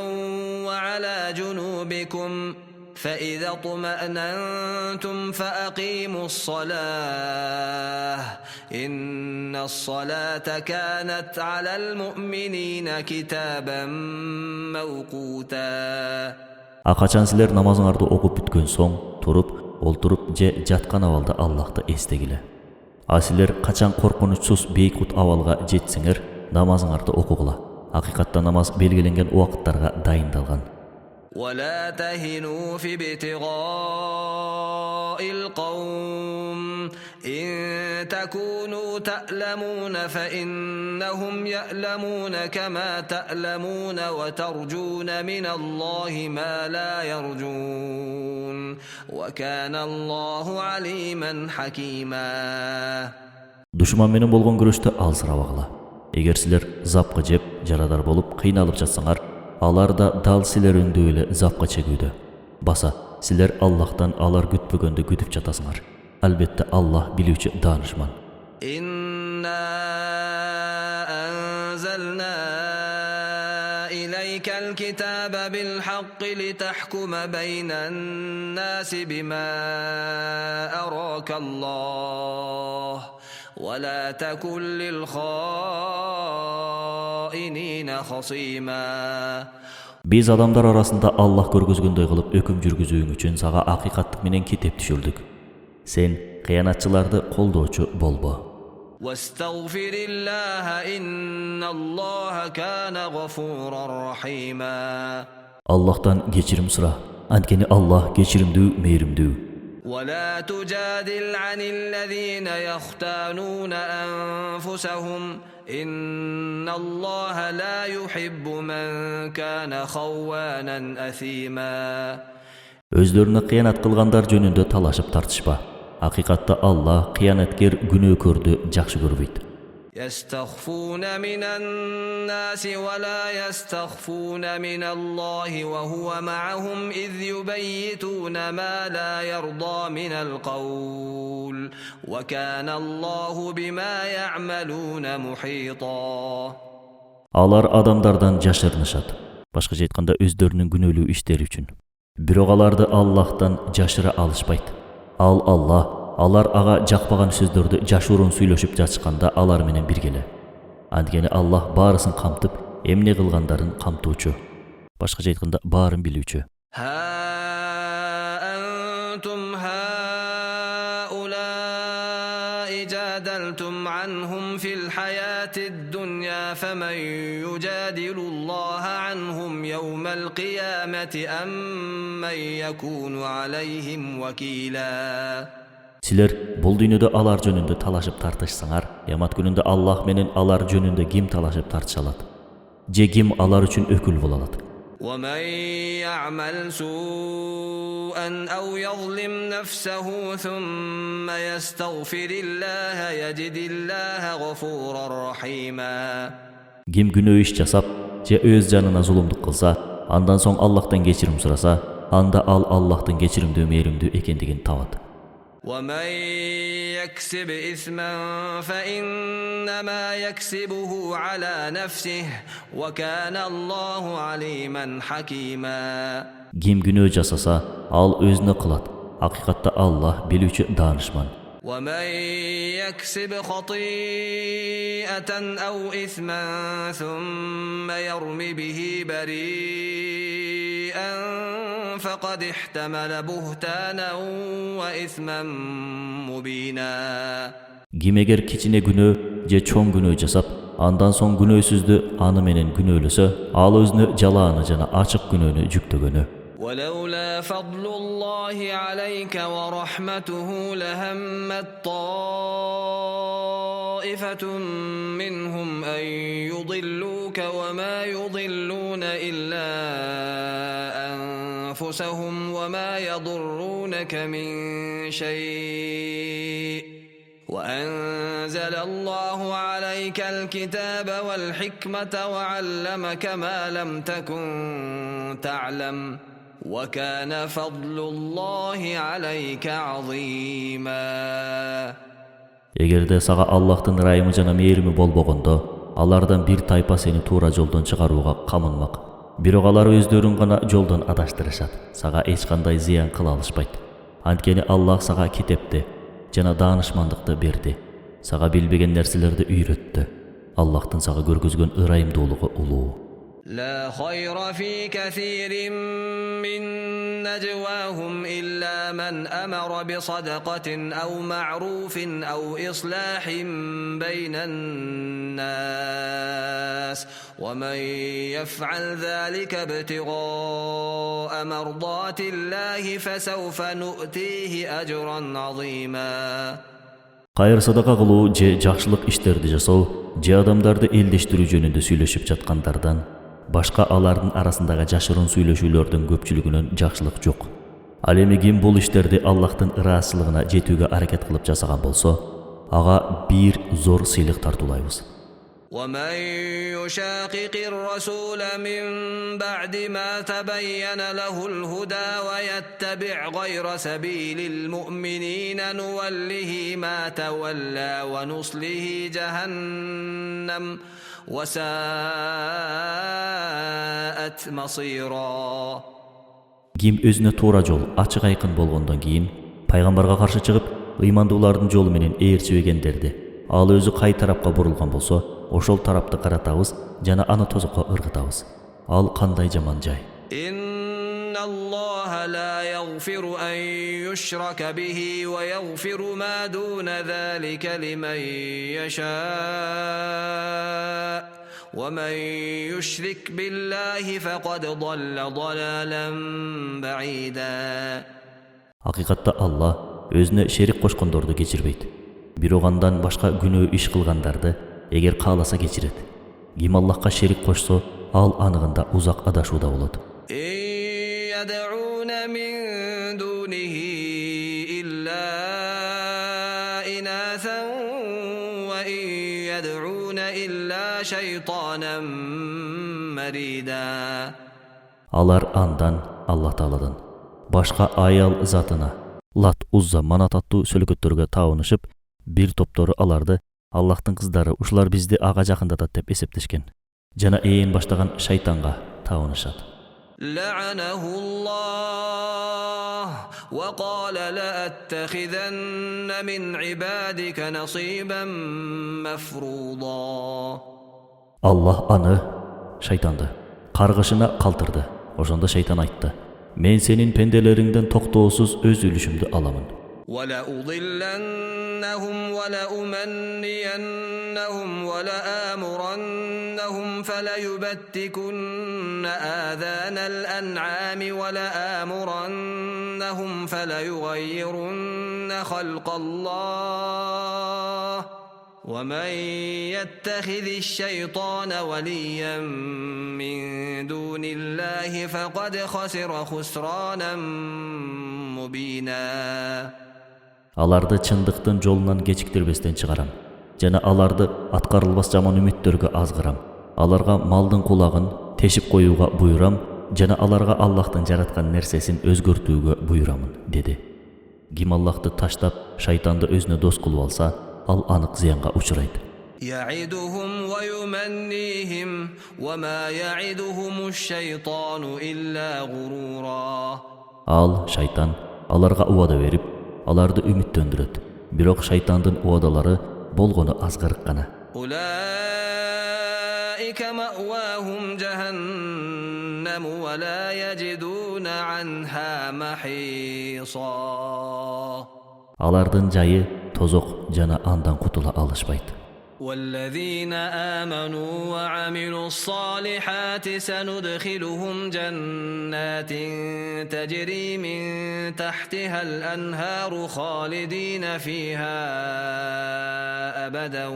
وعلى جنوبكم فإذا اطمأننتم فأقيموا الصلاة إن الصلاة كانت على المؤمنين كتابا موقوتا. Акачан силер намазыңарды окуп бүткөн соң, туруп, олтуруп же жаткан абалда Аллахты эстегиле. А силер качан коркунучсуз бейкут абалга жетсеңер, намазыңарды окугула. Hakikatta namaz belgilengen убакыттарга дайындалган. ولا تهنوا في ابتغاء القوم إن تكونوا تألمون فإنهم يألمون كما تألمون وترجون من الله ما لا يرجون وكان الله عليما حكيما. Düşman menen bolgon görüştü alsırabagla. Eger siler zapqa jep, jaradar bolup kıynalıp жатсаңар, alar da dal siler öndü ele zapqa çegüydü. Basa, siler Allah'tan alar gütpögöndü gütüp jatasыңар. Albatta Allah bilүүчү danışman. İnna anzalna ileykel kitabe bil haqqi litahkuma beynen nasi bima arakallah. ولا تكن للخائنين خصيما. Biz adamlar arasında Allah görgözgөндөй kılıp öküm жүрgüzүүң üçün sağa hakikatlık menen kitep düşürdük. Sen kıyanatçılardı koldoçu bolbo. واستغفر الله إن الله كان غفورا رحيما. Allah'tan geçirim sıra. Antkeni Allah geçirimdүү, meyrimdүү. ولا تجادل عن الذين يختانون أنفسهم إن الله لا يحب من كان خوانا أثيما. Özlerine kıyanat kılgandar jönündө talaşıp tartışpa. Hakikatta Allah kıyanatker günөөkörдү jakşı görбөйт. يستخفون من الناس ولا يستخفون من الله وهو معهم إذ يبيتون ما لا يرضى من القول وكان الله بما يعملون محيطا. Alar adamlardan jaşırnışat. Başkaça aytkanda özlerinin günölүү işleri üçün. Bирок аларды Allah'tan jaşıra alışpayt. Al Allah alar ağa jakpagan sözdөрдү jaşuurun сүйлөшүp жатышканда алар менен биргеле. Анткени Allah барысын камтып, эмне кылгандарын камтуучу. Башкача айтканда баарын билүүчү. ها أنتم هؤلاء جادلتم عنهم في الحياة الدنيا فمن يجادل الله عنهم يوم القيامة أم من يكون عليهم وكيلا. Siler bol dünyada alar jönündө talaşıp tartışsаңар, kıyamat gününde Allah menen alar jönündө kim talaşıp tartışalat? Je kim alar üçün ökül bolalat? ومن يعمل سوءا أو يظلم نفسه ثم يستغفر الله يجد الله غفورا رحيما. Kim günөө iş jasap, je öz janına zulumduk kılsa, andan soň Allah'tan geçirim surasa, anda al Allah'tan geçirimdүү meyrimdүү ekendigin tabat. ومن يكسب إثما فإنما يكسبه على نفسه وكان الله عليما حكيما. Kim günөө jasasa, al özüne kılat. Hakikatta Allah bilүүчү danışman. ومن يكسب خطيئة أو إثما ثم يرم به بريئا فقد احتمل بهتانا وإثما مبينا. Kim eger kiçine günөө je çoň günөө jasap, andan soň günөөsüzdü anı menen günöөлösö, al özüne jalaany jana açık günöөнü jüktөгөнü. ولولا فضل الله عليك ورحمته لهمت طائفة منهم أن يضلوك وما يضلون إلا أنفسهم وما يضرونك من شيء وأنزل الله عليك الكتاب والحكمة وعلمك ما لم تكن تعلم وكان فضل الله عليك عظيما. Egerde sağa Allah'tın rayımı jana meyrimi bolbogondo, alardan bir taypa seni tuura joldan çıgaruuga kamınmak. Bирок алар өздөрүн гана жолдон адаштырышат. Сага эч кандай зыян кыла алышпайт. Анткени Аллах сага китепти жана даанышмандыкты берди. Сага билбеген нерселерди үйрөттү. Аллахтын сага көргөзгөн ырайымдуулугу улуу. لا خير في كثير من نجواهم إلا من أمر بصدقة أو معروف أو إصلاح بين الناس ومن يفعل ذلك ابتغاء مرضات الله فسوف نؤتيه أجرا عظيما. Кайыр садака кылуу же жакшылык иштерди жасоо же адамдарды элдештирүү жөнүндө сүйлөшүп жаткандардан башка алардын арасындагы жашыруун сүйлөшүүлөрдүн көпчүлүгүнөн жакшылык жок. Ал эми ким бул иштерди Аллахтын ыраазычылыгына жетүүгө аракет кылып жасаган болсо, ага бир зор сыйлык тартуулайбыз. ومن يشاقق الرسول من بعد ما تبين له الهدى ويتبع غير سبيل المؤمنين نوله ما تولى ونصله جهنم وساءت مصيرا. Ким өзүнө туура жол ачык айкын болгондон кийин пайгамбарга каршы чыгып, ыймандуулардын жолу менен ээрчибегендерди, ал өзү кай тарапка бурулган болсо, ошол тарапты каратабыз жана аны тозокко ыргытабыз. Ал кандай жаман жай. إن الله لا يغفر أن يشرك به ويغفر ما دون ذلك لمن يشاء ومن يشرك بالله فقد ضل ضلالا بعيدا. Hakikatta Allah өзүнө шерик кошкондорду кечирбейт. Бирок андан башка күнөө иш кылгандарды эгер кааласа кечирет. Ким Аллахка шерик кошсо, ал аныгында узак адашууда болот. يدعون من دونه إلا إناثا وإن يدعون إلا شيطانا مريدا. Алар андан, Аллах Тааладан башка аял затына, Лат, Узза, Манат аттуу сөлөкөттөргө табынышып, бир топтору аларды Аллахтын кыздары, ушулар бизди ага жакындатат деп эсептешкен. Жана ээн баштаган шайтанга табынышат. لعنه الله وقال لأتخذن من عبادك نصيبا مفروضا. Аллах аны, шайтанды, каргышына калтырды. Ошондо шайтан айтты: "Мен сенин пенделериңден токтоосуз өз үлүшүмдү аламын. ولأضلنهم ولأمنينهم ولآمرنهم فليبتكن آذان الأنعام ولآمرنهم فليغيرن خلق الله ومن يتخذ الشيطان وليا من دون الله فقد خسر خسرانا مبينا. Аларды чындыктын жолунан кечиктирбестен чыгарам. Жана аларды аткарылбас жаман үмүттөргө азгырам. Аларга малдын кулагын тешип коюуга буйрам, жана аларга Аллахтын жараткан нерсесин өзгөртүүгө буйрамын, деди. Ким Аллахты таштап, шайтанды өзүнө дос кылып алса, ал анык зыянга учурайт. يعدهم ويمنيهم وما يعدهم الشيطان إلا غرورا. Ал, шайтан, аларга убада берип, аларды үмүттөндүрөт. Бирок шайтандын убадалары болгону азгырык гана. أولئك مأواهم جهنم ولا يجدون عنها محيصا. Алардын жайы тозок жана андан кутула алышпайт. والذين آمنوا وعملوا الصالحات سندخلهم جنات تجري من تحتها الأنهار خالدين فيها أبدا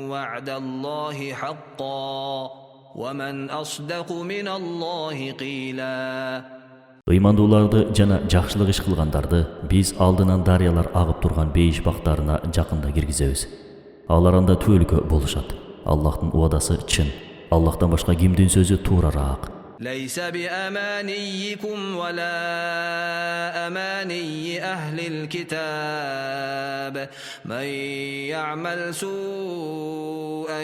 وعد الله حقا ومن أصدق من الله قيلا. Ыймандууларды жана жакшылык иш кылгандарды биз алдынан дарыялар агып турган бейиш бактарына жакында киргизебиз. Алар анда түөлүккө болушат. Аллахтын убадасы чын. Аллахтан башка кимдин сөзү туурараак. ليس بأمانيكم ولا أماني أهل الكتاب من يعمل سوءا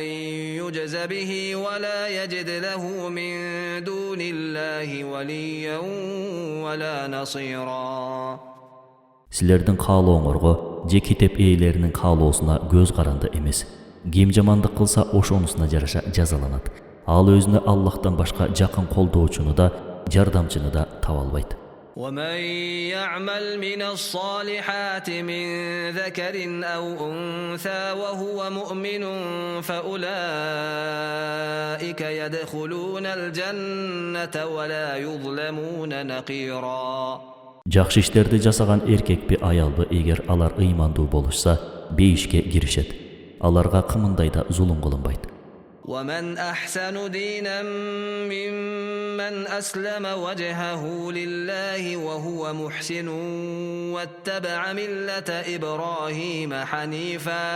يجز به ولا يجد له من دون الله وليا ولا نصيرا. Силердин каалооңорго же китеп ээлеринин каалоосуна көз каранды эмес. Ким жамандык кылса ошонусуна жараша жазаланат. Ал өзүнө Аллахтан башка жакын колдоочуну да, жардамчыны да таба албайт. ومن يعمل من الصالحات من ذكر أو أنثى وهو مؤمن فأولئك يدخلون الجنة ولا يظلمون نقيرا. Жакшы иштерди жасаган эркекпи аялбы эгер алар ыймандуу болушса, beyişke girişet. Alarga kımınday da zulüm kılınbaydı. وَمَنْ أَحْسَنُ دِينًا مِّمَّنْ أَسْلَمَ وَجْهَهُ لِلَّهِ وَهُوَ مُحْسِنٌ وَاتَّبَعَ مِلَّةَ إِبْرَاهِيمَ حَنِيفًا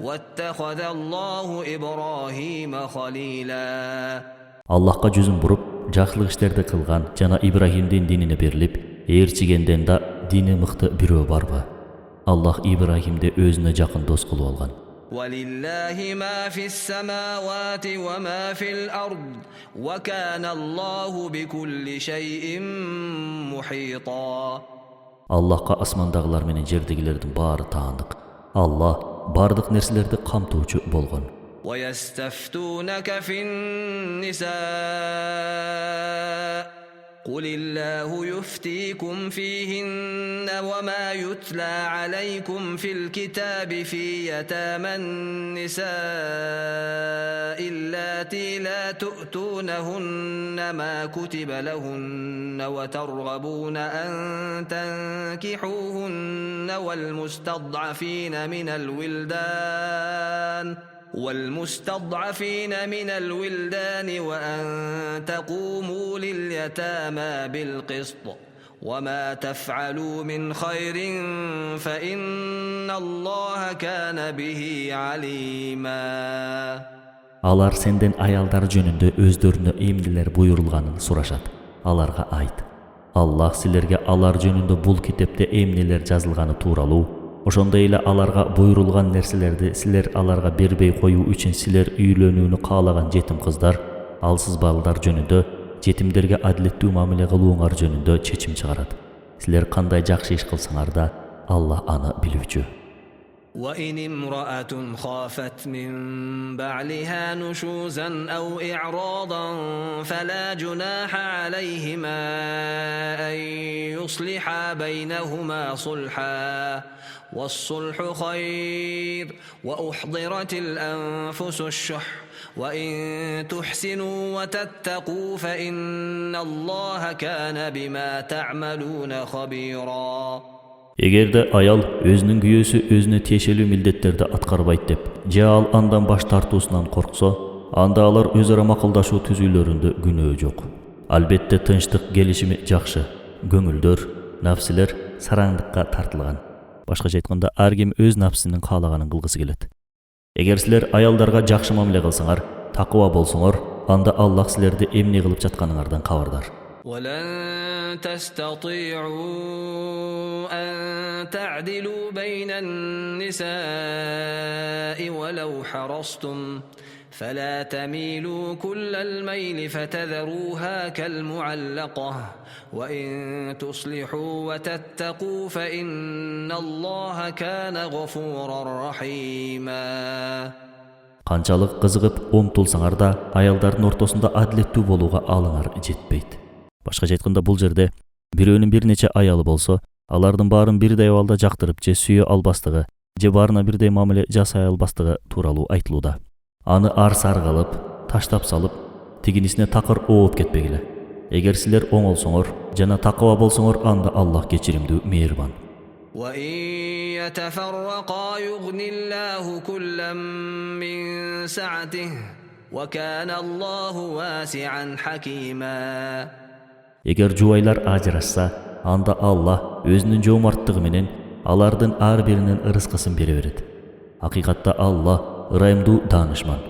وَاتَّخَذَ اللّٰهُ إِبْرَاهِيمَ خَلِيلًا. Allah'a cüzün burup, жақсылық işlerde kılgan jana İbrahim'den dinine berilip, eğerçigenden da dini mıhtı birö barba. Allah İbrahim'de özüne jakın dost kılıp algan. وَلِلَّهِ مَا فِي السَّمَاوَاتِ وَمَا فِي الْأَرْضِ وَكَانَ اللّٰهُ بِكُلِّ شَيْءٍ مُحِيطًا. Allah'a asmandağlar menen jerdegilerдің bары taandık. Allah bardıq nerselerdi kamtuucu bolgan. وَيَسْتَفْتُونَكَ فِي النِّسَاءِ قُلِ اللّٰهُ يُفْتِيكُمْ فِيهِنَّ وَمَا يُتْلَى عَلَيْكُمْ فِي الْكِتَابِ فِي يَتَامَى النِّسَاءِ اللَّاتِي لَا تُؤْتُونَهُنَّ مَا كُتِبَ لَهُنَّ وَتَرْغَبُونَ أَن تَنكِحُوهُنَّ والمستضعفين من الولدان وأن تقوموا لليتامى بالقسط وما تفعلوا من خير فإن الله كان به عليما. Alar senden ayalдар jönündө özdөрүnө emdiler buyurulganын suraşat. Alarga ayt. Allah silerge alar jönündө bul kitepte emdiler жазылганы тууралуу, ошондой эле аларга буйрулган нерселерди силер аларга бербей коюу үчүн силер үйлөнүүнү каалаган жетим кыздар, алсыз балдар жөнүндө жетимдерге адилеттүү мамиле кылууңар жөнүндө чечим чыгарат. Силер кандай жакшы иш кылсаңар да Аллах аны билүүчү. وَإِنِ امْرَأَةٌ خَافَتْ مِنْ بَعْلِهَا نُشُوزًا أَوْ إِعْرَاضًا فَلَا جُنَاحَ عَلَيْهِمَا أَنْ يُصْلِحَا بَيْنَهُمَا صُلْحًا وَالصُّلْحُ خَيْرٌ وَأُحْضِرَتِ الْأَنْفُسُ الشُّحَّ وَإِنْ تُحْسِنُوا وَتَتَّقُوا فَإِنَّ اللَّهَ كَانَ بِمَا تَعْمَلُونَ خَبِيرًا. Эгерде аял өзүнүн күйөөсү өзүнө тиешелүү милдеттерди аткарбайт деп, же ал андан баш тартуусунан корксо, анда алар өз ара макулдашуу түзүүлөрүндө күнөө жок. Албетте тынчтык келишими жакшы, көңүлдөр, нафсилер сараңдыкка тартылган. Башкача айтканда, ар ким өз нафсинин каалаганын кылгысы келет. Эгер силер аялдарга жакшы мамиле кылсаңар, такыба болсоңор, анда Аллах силерди эмне кылып жатканыңардан кабардар. وَلَن تَسْتَطِيعُوا أَن تَعْدِلُوا بَيْنَ النِّسَاءِ وَلَوْ حَرَصْتُمْ فَلَا تَمِيلُوا كُلَّ الْمَيْلِ فَتَذَرُوهَا كَالْمُعَلَّقَةِ وَإِن تُصْلِحُوا وَتَتَّقُوا فَإِنَّ اللَّهَ كَانَ غَفُورًا رَحِيمًا. Канчалык кызыгып умтулсаңар да, аялдардын ортосунда адилеттүү болууга алыңар жетпейт. Башкача айтканда, бул жерде бирөөнүн бир нече аялы болсо, алардын баарын бирдей абалда жактырып же сүйө албастыгы, же баарына бирдей мамиле жасай албастыгы тууралуу айтылууда. Аны ар-сар кылып, таштап салып, тигинисине такыр ооп кетпегиле. Эгер силер оңолсоңор жана такыба болсоңор, анда Аллах кечиримдүү, мейирбан. وَإِن يَتَفَرَّقَا يُغْنِ اللَّهُ كُلًّا مِّن سَعَتِهِ وَكَانَ اللَّهُ وَاسِعًا حَكِيمًا. Эгер жубайлар ажырашса, анда Аллах өзүнүн жоомарттыгы менен алардын ар биринин ырыскысын бере берет. Акыйкатта Аллах ырайымдуу, таанышман.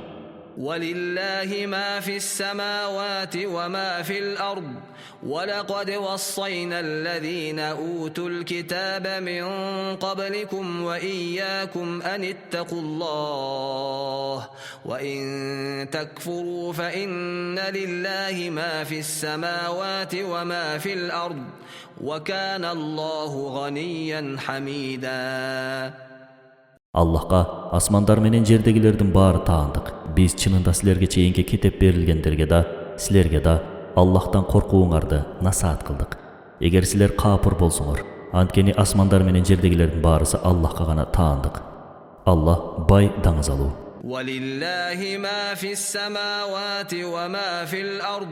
وَلِلَّهِ مَا فِي السَّمَاوَاتِ وَمَا فِي الْأَرْضِ وَلَقَدْ وَصَّيْنَا الَّذِينَ أُوتُوا الْكِتَابَ مِنْ قَبْلِكُمْ وَإِيَّاكُمْ أَنِ اتَّقُوا اللَّهَ وَإِنْ تَكْفُرُوا فَإِنَّ لِلَّهِ مَا فِي السَّمَاوَاتِ وَمَا فِي الْأَرْضِ وَكَانَ اللَّهُ غَنِيًّا حَمِيدًا. Аллахка асмандар менен жердегилердин баары таандык. Биз чынында силерге чейинки китеп берилгендерге да, силерге да Аллахтан коркууңарды насаат кылдык. Эгер силер капыр болсоңор, анткени асмандар менен жердегилердин баарысы Аллахка гана таандык. Аллах бай, даңызалуу. وَلِلَّهِ مَا فِي السَّمَاوَاتِ وَمَا فِي الْأَرْضِ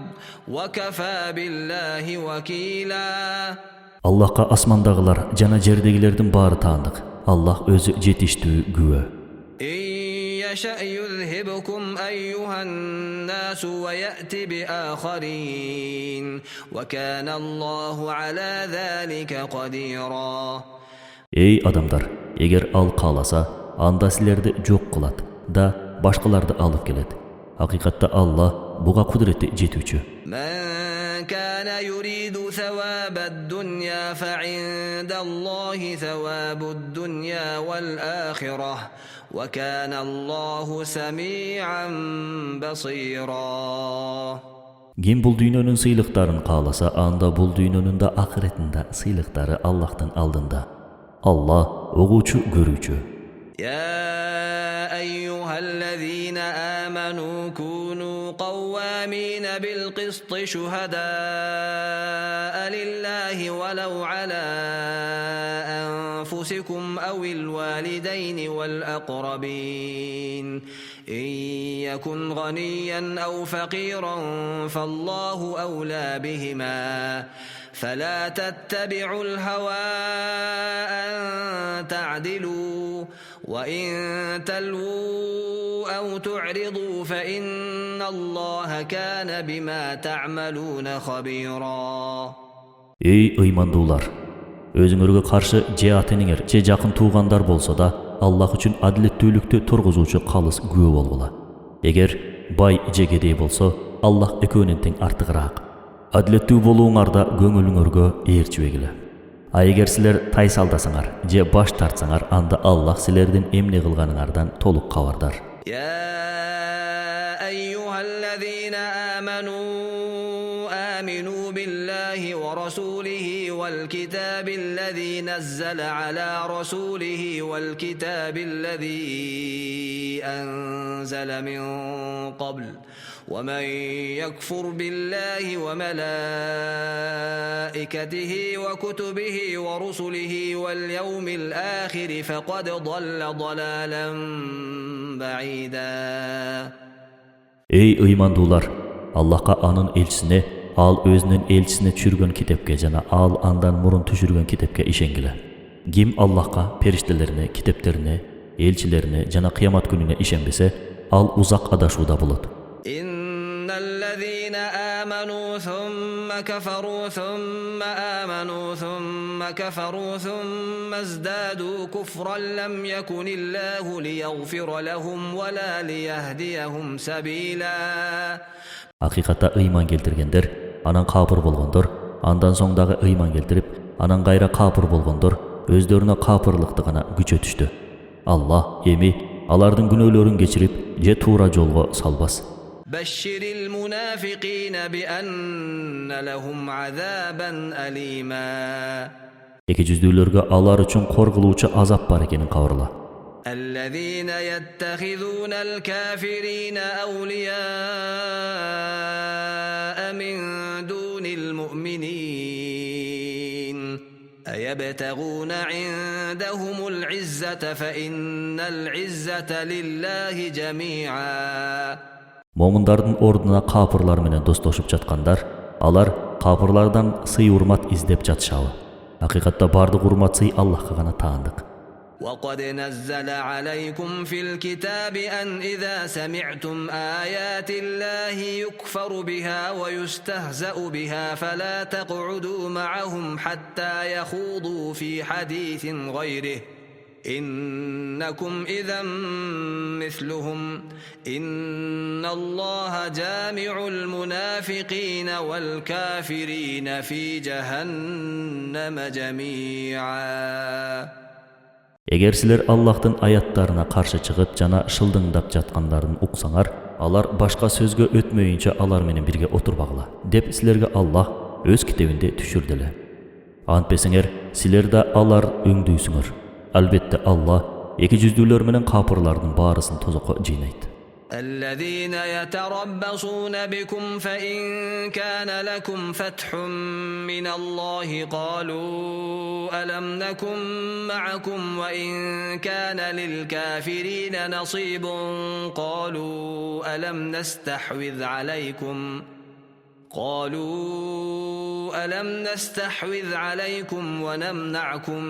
وَكَفَى بِاللَّهِ وَكِيلًا. Аллахка асмандагылар жана жердегилердин баары таандык. Allah özü жетиштүү күбө. إن يشأ يذهبكم أيها الناس ويأتي بآخرين وكان الله على ذلك قديرا. Ey adamдар, eğer al kalasa, anda sizlerdi jok kılat da başkalardı alıp gelet. Hakikatte Allah buga kudreti jetүүчү. من كان يريد ثواب الدنيا فعند الله ثواب الدنيا والآخرة وكان الله سميعا بصيرا. Kim bul dünyanın sıylıktarın kalasa, anda bul dünyanın da ahiretinde sıylıktarı Allah'tan aldığında. Allah oğuçu görücü. يا أيها الذين آمنوا كونوا قوامين بالقسط شهداء لله ولو على أنفسكم أو الوالدين والأقربين إن يكن غنيا أو فقيرا فالله أولى بهما فلا تتبعوا الهوى أن تعدلوا وإن تلووا أو تعرضوا فإن الله كان بما تعملون خبيرا. Ey imandılar! Özüңөргө karşı je ateniңер, je жақын туғандар болса да, Allah üçün adalettүүлүктү turguzuucu kalыс күбө болгула. Егер бай же кедей болсо, Allah экөөнүн тең артыгыраак. Adalettүү болууңарда көңүлүңөргө ээрчүбегиле. А эгер силер тайсалдасаңар же баш тартсаңар, анда Аллах силердин эмне кылганыңардан толук кабардар. يا أيها الذين آمنوا بالله ورسوله والكتاب الذي نزل على رسوله والكتاب الذي أنزل من قبل ومن يكفر بالله وملائكته وكتبه ورسله واليوم الآخر فقد ضل ضلالا بعيدا. Ey imandılar! Allah'a anın elçisine, al özünün elçisine çürgön kitepke jana al andan murun düşürgön kitepke işengile. Kim Allah'a, periştelerine, kiteplerine, elçilerine jana kıyamat gününe işenbese, al uzak adaşuda bulut. إن الذين آمنوا ثم كفروا ثم آمنوا ثم كفروا ثم ازدادوا كفرا لم يكن الله ليغفر لهم ولا ليهديهم سبيلا. Hakikatta iman keltirgenler, anan kapır bolgondur, andan soňdagy iman keltirip, anan gayra kapır bolgondur, özlerine kapırlıkty gana güçe düştü. Allah emi alardın günöөлөрүn geçirip, je tuura jolgo salbas. بشر المنافقين بأن لهم عذابا أليما. Eki yüzdүүлөрgө alar üçün korguluuçu azap bar ekeni kawrula. الذين يتخذون الكافرين أولياء من دون المؤمنين أيبتغون عندهم العزة فإن العزة لله جميعا. Momundardın orduna kapırlar menen dostlaşıp çatkandar, alar kapırlardan sый urmat izdep çatşalı. Hakikatta bardyk urmat sый Allah'a gana taandyk. وقد نزل عليكم في الكتاب أن إذا سمعتم آيات الله يكفر بها ويستهزأ بها فلا تقعدوا معهم حتى يخوضوا في حديث غيره إنكم إذا مثلهم إن الله جامع المنافقين والكافرين في جهنم جميعا. Eger siler Allah'tın ayatlarına karşı çıkıp jana şıldıngdap jatkanlarını uksaňar, alar başka sözgö ötmöýünçe alar menen birge oturbagla, dep silerge Allah öz kitebinde düşürdile. Antpeseňer silerde alar öňdüýsüňer. Albette Allah eki yüzdүүлөр menen kapırlardın barısını tozoko jynaýt. الذين يتربصون بكم فإن كان لكم فتح من الله قالوا ألم نكن معكم وإن كان للكافرين نصيب قالوا ألم نستحوذ عليكم قالوا ألم نستحوذ عليكم ونمنعكم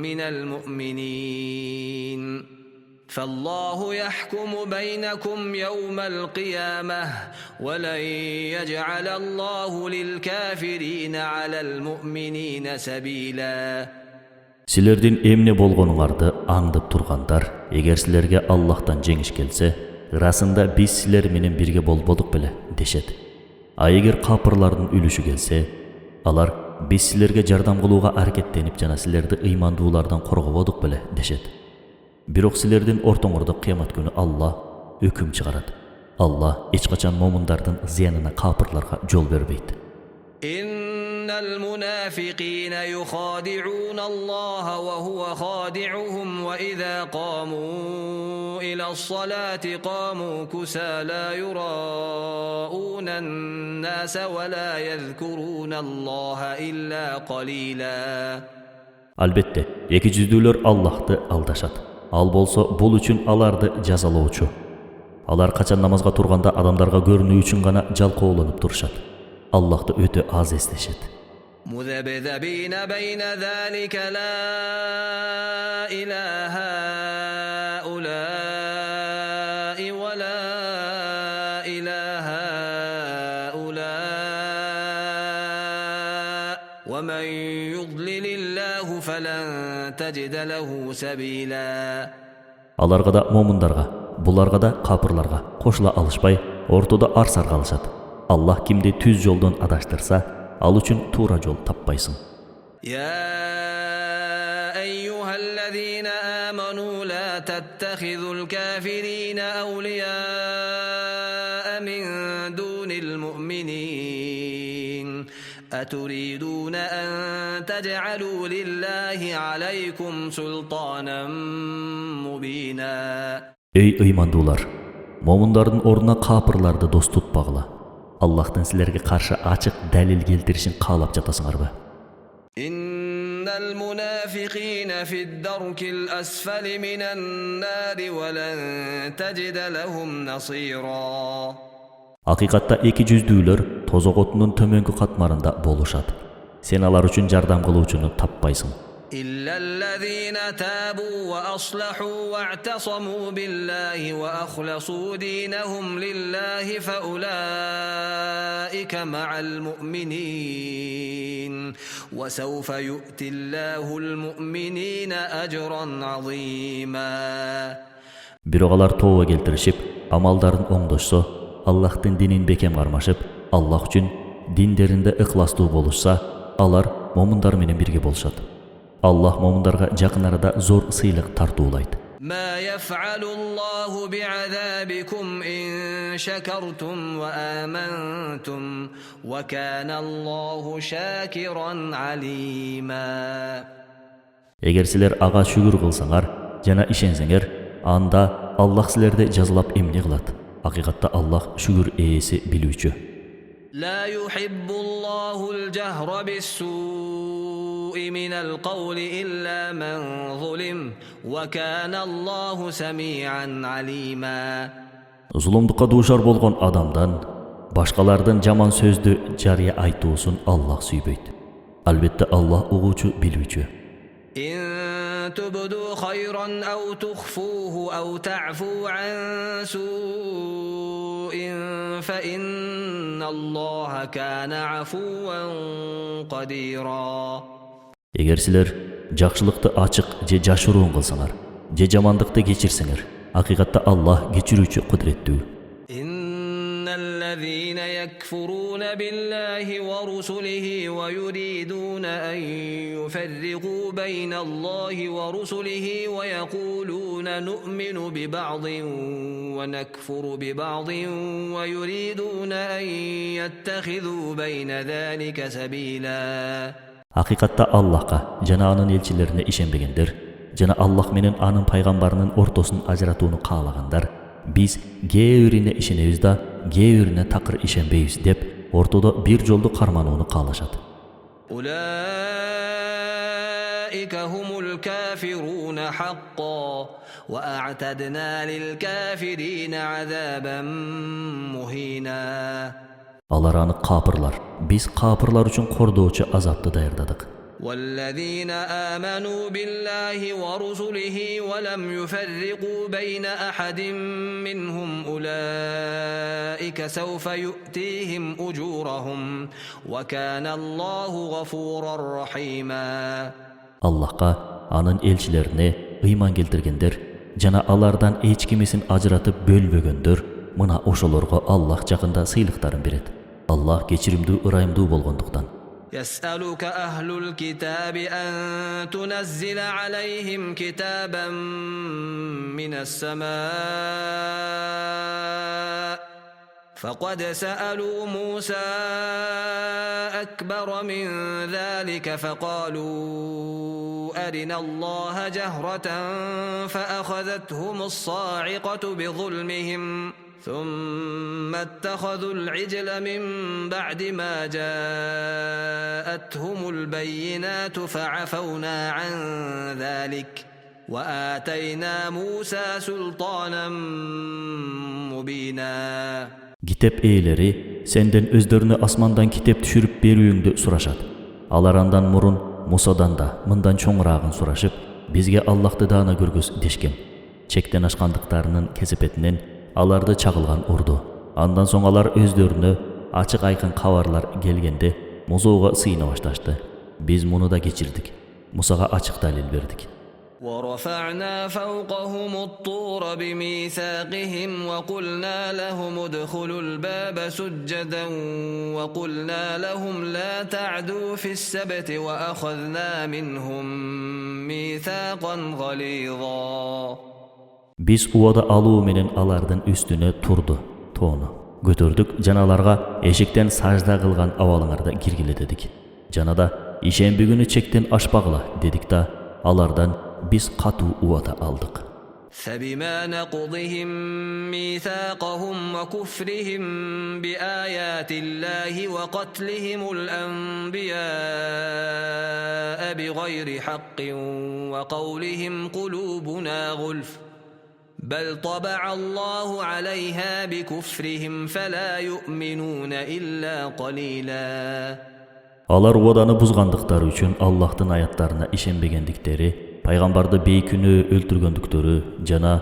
من المؤمنين فالله يحكم بينكم يوم القيامة ولن يجعل الله للكافرين على المؤمنين سبيلا. Силердин эмне болгонуңарды аңдып тургандар, эгер силерге Аллахтан жеңиш келсе, ырасында биз силер менен бирге болбодук беле дешет. А эгер капырлардын үлүшү келсе, алар биз силерге жардам кылууга аракеттенип жана силерди ыймандуулардан коргободук беле дешет. Бирок силердин ортоңордо кыямат күнү Аллах өкүм чыгарат. Аллах эч качан момундардын зыянына капырларга жол бербейт. إن المنافقين يخادعون الله وهو خادعهم وإذا قاموا إلى الصلاة قاموا كسى لا يراءون الناس ولا يذكرون الله إلا قليلا. Albatta, эки жүздүүлөр Аллахты алдашат. Ал болсо бул үчүн аларды жазалоочу. Алар качан намазга турганда адамдарга көрүнүү үчүн гана жалкоолонуп турушат. Аллахты өтө аз эстешет. مذبذبين بين ذلك لا إله هؤلاء ولا إله هؤلاء ومن يضلل الله فلن تجد له سبيلا. Аларга да момундарга, буларга да капырларга кошула алышпай, ортодо арсар калышат. Аллах кимди түз жолдон адаштырса, ал үчүн туура жол таппайсың. يا أيها الذين آمنوا لا تتخذوا الكافرين أولياء من دون المؤمنين أتريدون أن تجعلوا لله عليكم سلطانا مبينا. Ey ыймандуулар, момундардын ордуна капырларды дос тутпагыла. Аллахтын силерге каршы ачык далил келтиришин каалап жатасыңарбы? إن المنافقين في الدرك الأسفل من النار ولن تجد لهم نصيرا. Акыйкатта эки жүздүүлөр тозок отунун төмөнкү катмарында болушат. Сен алар үчүн жардам кылуучуну таппайсың. إلا الذين تابوا وأصلحوا واعتصموا بالله وأخلصوا دينهم لله فأولئك مع المؤمنين وسوف يؤتي الله المؤمنين أجرا عظيما. Бирок алар тооба келтиришип, амалдарын оңдошсо, Аллахтын динин бекем кармашып, Аллах үчүн диндеринде ыхластуу болушса, алар момундар менен бирге болушат. Аллах момундарга жакын арада зор сыйлык тартуулайт. ما يفعل الله بعذابكم إن شكرتم وآمنتم وكان الله شاكرا عليما. Эгер силер ага шүгүр кылсаңар жана ишенсеңер, анда Аллах силерди жазалап эмне кылат? Акыйкатта Аллах шүгүр ээси билүүчү. لا يحب الله الجهر بالسوء من القول إلا من ظلم وكان الله سميعا عليما. Зулумдукка дуушар болгон адамдан башкалардын жаман сөздү жарыя айтуусун Аллах сүйбөйт. Албетте Аллах угуучу, билүүчү. إن تبدوا خيرا أو تخفوه أو تعفو عن سوء فإن الله كان عفوا قديرا. Эгер силер жакшылыкты ачык же жашыруун кылсаңар, же жамандыкты кечирсеңер, акыйкатта Аллах кечирүүчү, кудуреттүү. إن الذين يكفرون بالله ورسله ويريدون أن يفرقوا بين الله ورسله ويقولون نؤمن ببعض ونكفر ببعض ويريدون أن يتخذوا بين ذلك سبيلا. Акыйкатта Аллахка жана анын элчилерине ишенбегендер, жана Аллах менен анын пайгамбарынын ортосун ажыратууну каалагандар, биз кээ бирine ишенебиз да, кээ бирine такыр ишенбейбиз деп ортодо бир жолду карманууну каалашат. أولئك هم الكافرون حقا وأعتدنا للكافرين عذابا مهينا. Алар аны капырлар. Биз капырлар үчүн кордоочу азапты даярдадык. والذين آمنوا بالله ورسله ولم يفرقوا بين أحد منهم أولئك سوف يؤتيهم أجورهم وكان الله غفورا رحيما. Аллахка, анын элчилерине ыйман келтиргендер жана алардан эч кимисин ажыратып бөлбөгөндөр мына ошолорго Аллах жакында сыйлыктарын берет. Аллах кечиримдүү, ырайымдуу болгондуктан. يسألك أهل الكتاب أن تنزل عليهم كتابا من السماء فقد سألوا موسى أكبر من ذلك فقالوا أرنا الله جهرة فأخذتهم الصاعقة بظلمهم ثم اتخذوا العجل من بعد ما جاءتهم البينات فعفونا عن ذلك وآتينا موسى سلطانا مبينا. Kitep ээлери сенден өздөрүнө асмандан китеп түшүрүп берүүңдү сурашат. Алар андан мурун Мусадан да мындан чоңураагын сурашып, бизге Аллахты даана көргүз дешкен. Чектен ашкандыктарынын кесепетинен аларды чагылган урду. Андан соң алар өздөрүнө ачык айкын кабарлар келгенде Музоого сыйына башташты. Биз муну да кечирдик. Мусага ачык далил бердик. ورفعنا فوقهم الطور بميثاقهم وقلنا لهم ادخلوا الباب سجدا وقلنا لهم لا تعدوا في السبت وأخذنا منهم ميثاقا غليظا. Biz uwada alуу менен алардын үстүнө турду, тоону көтөрдүк жана аларга эшиктен сажда кылган абалыңарда киргиле дедик. Жана да ишемби күнү чектен ашпагыла дедик да алардан biz katуу uwada aldık. فبما نقضهم ميثاقهم وكفرهم بآيات الله وقتلهم الأنبياء بغير حق وقولهم قلوبنا غلف بل طبع الله عليها بكفرهم فلا يؤمنون إلا قليلا. Алар уwadаны бузгандыктары үчүн Аллахтын аяттарына ишенбегендиктери, пайгамбарды бейкүнөө өлтүргөндүктөрү жана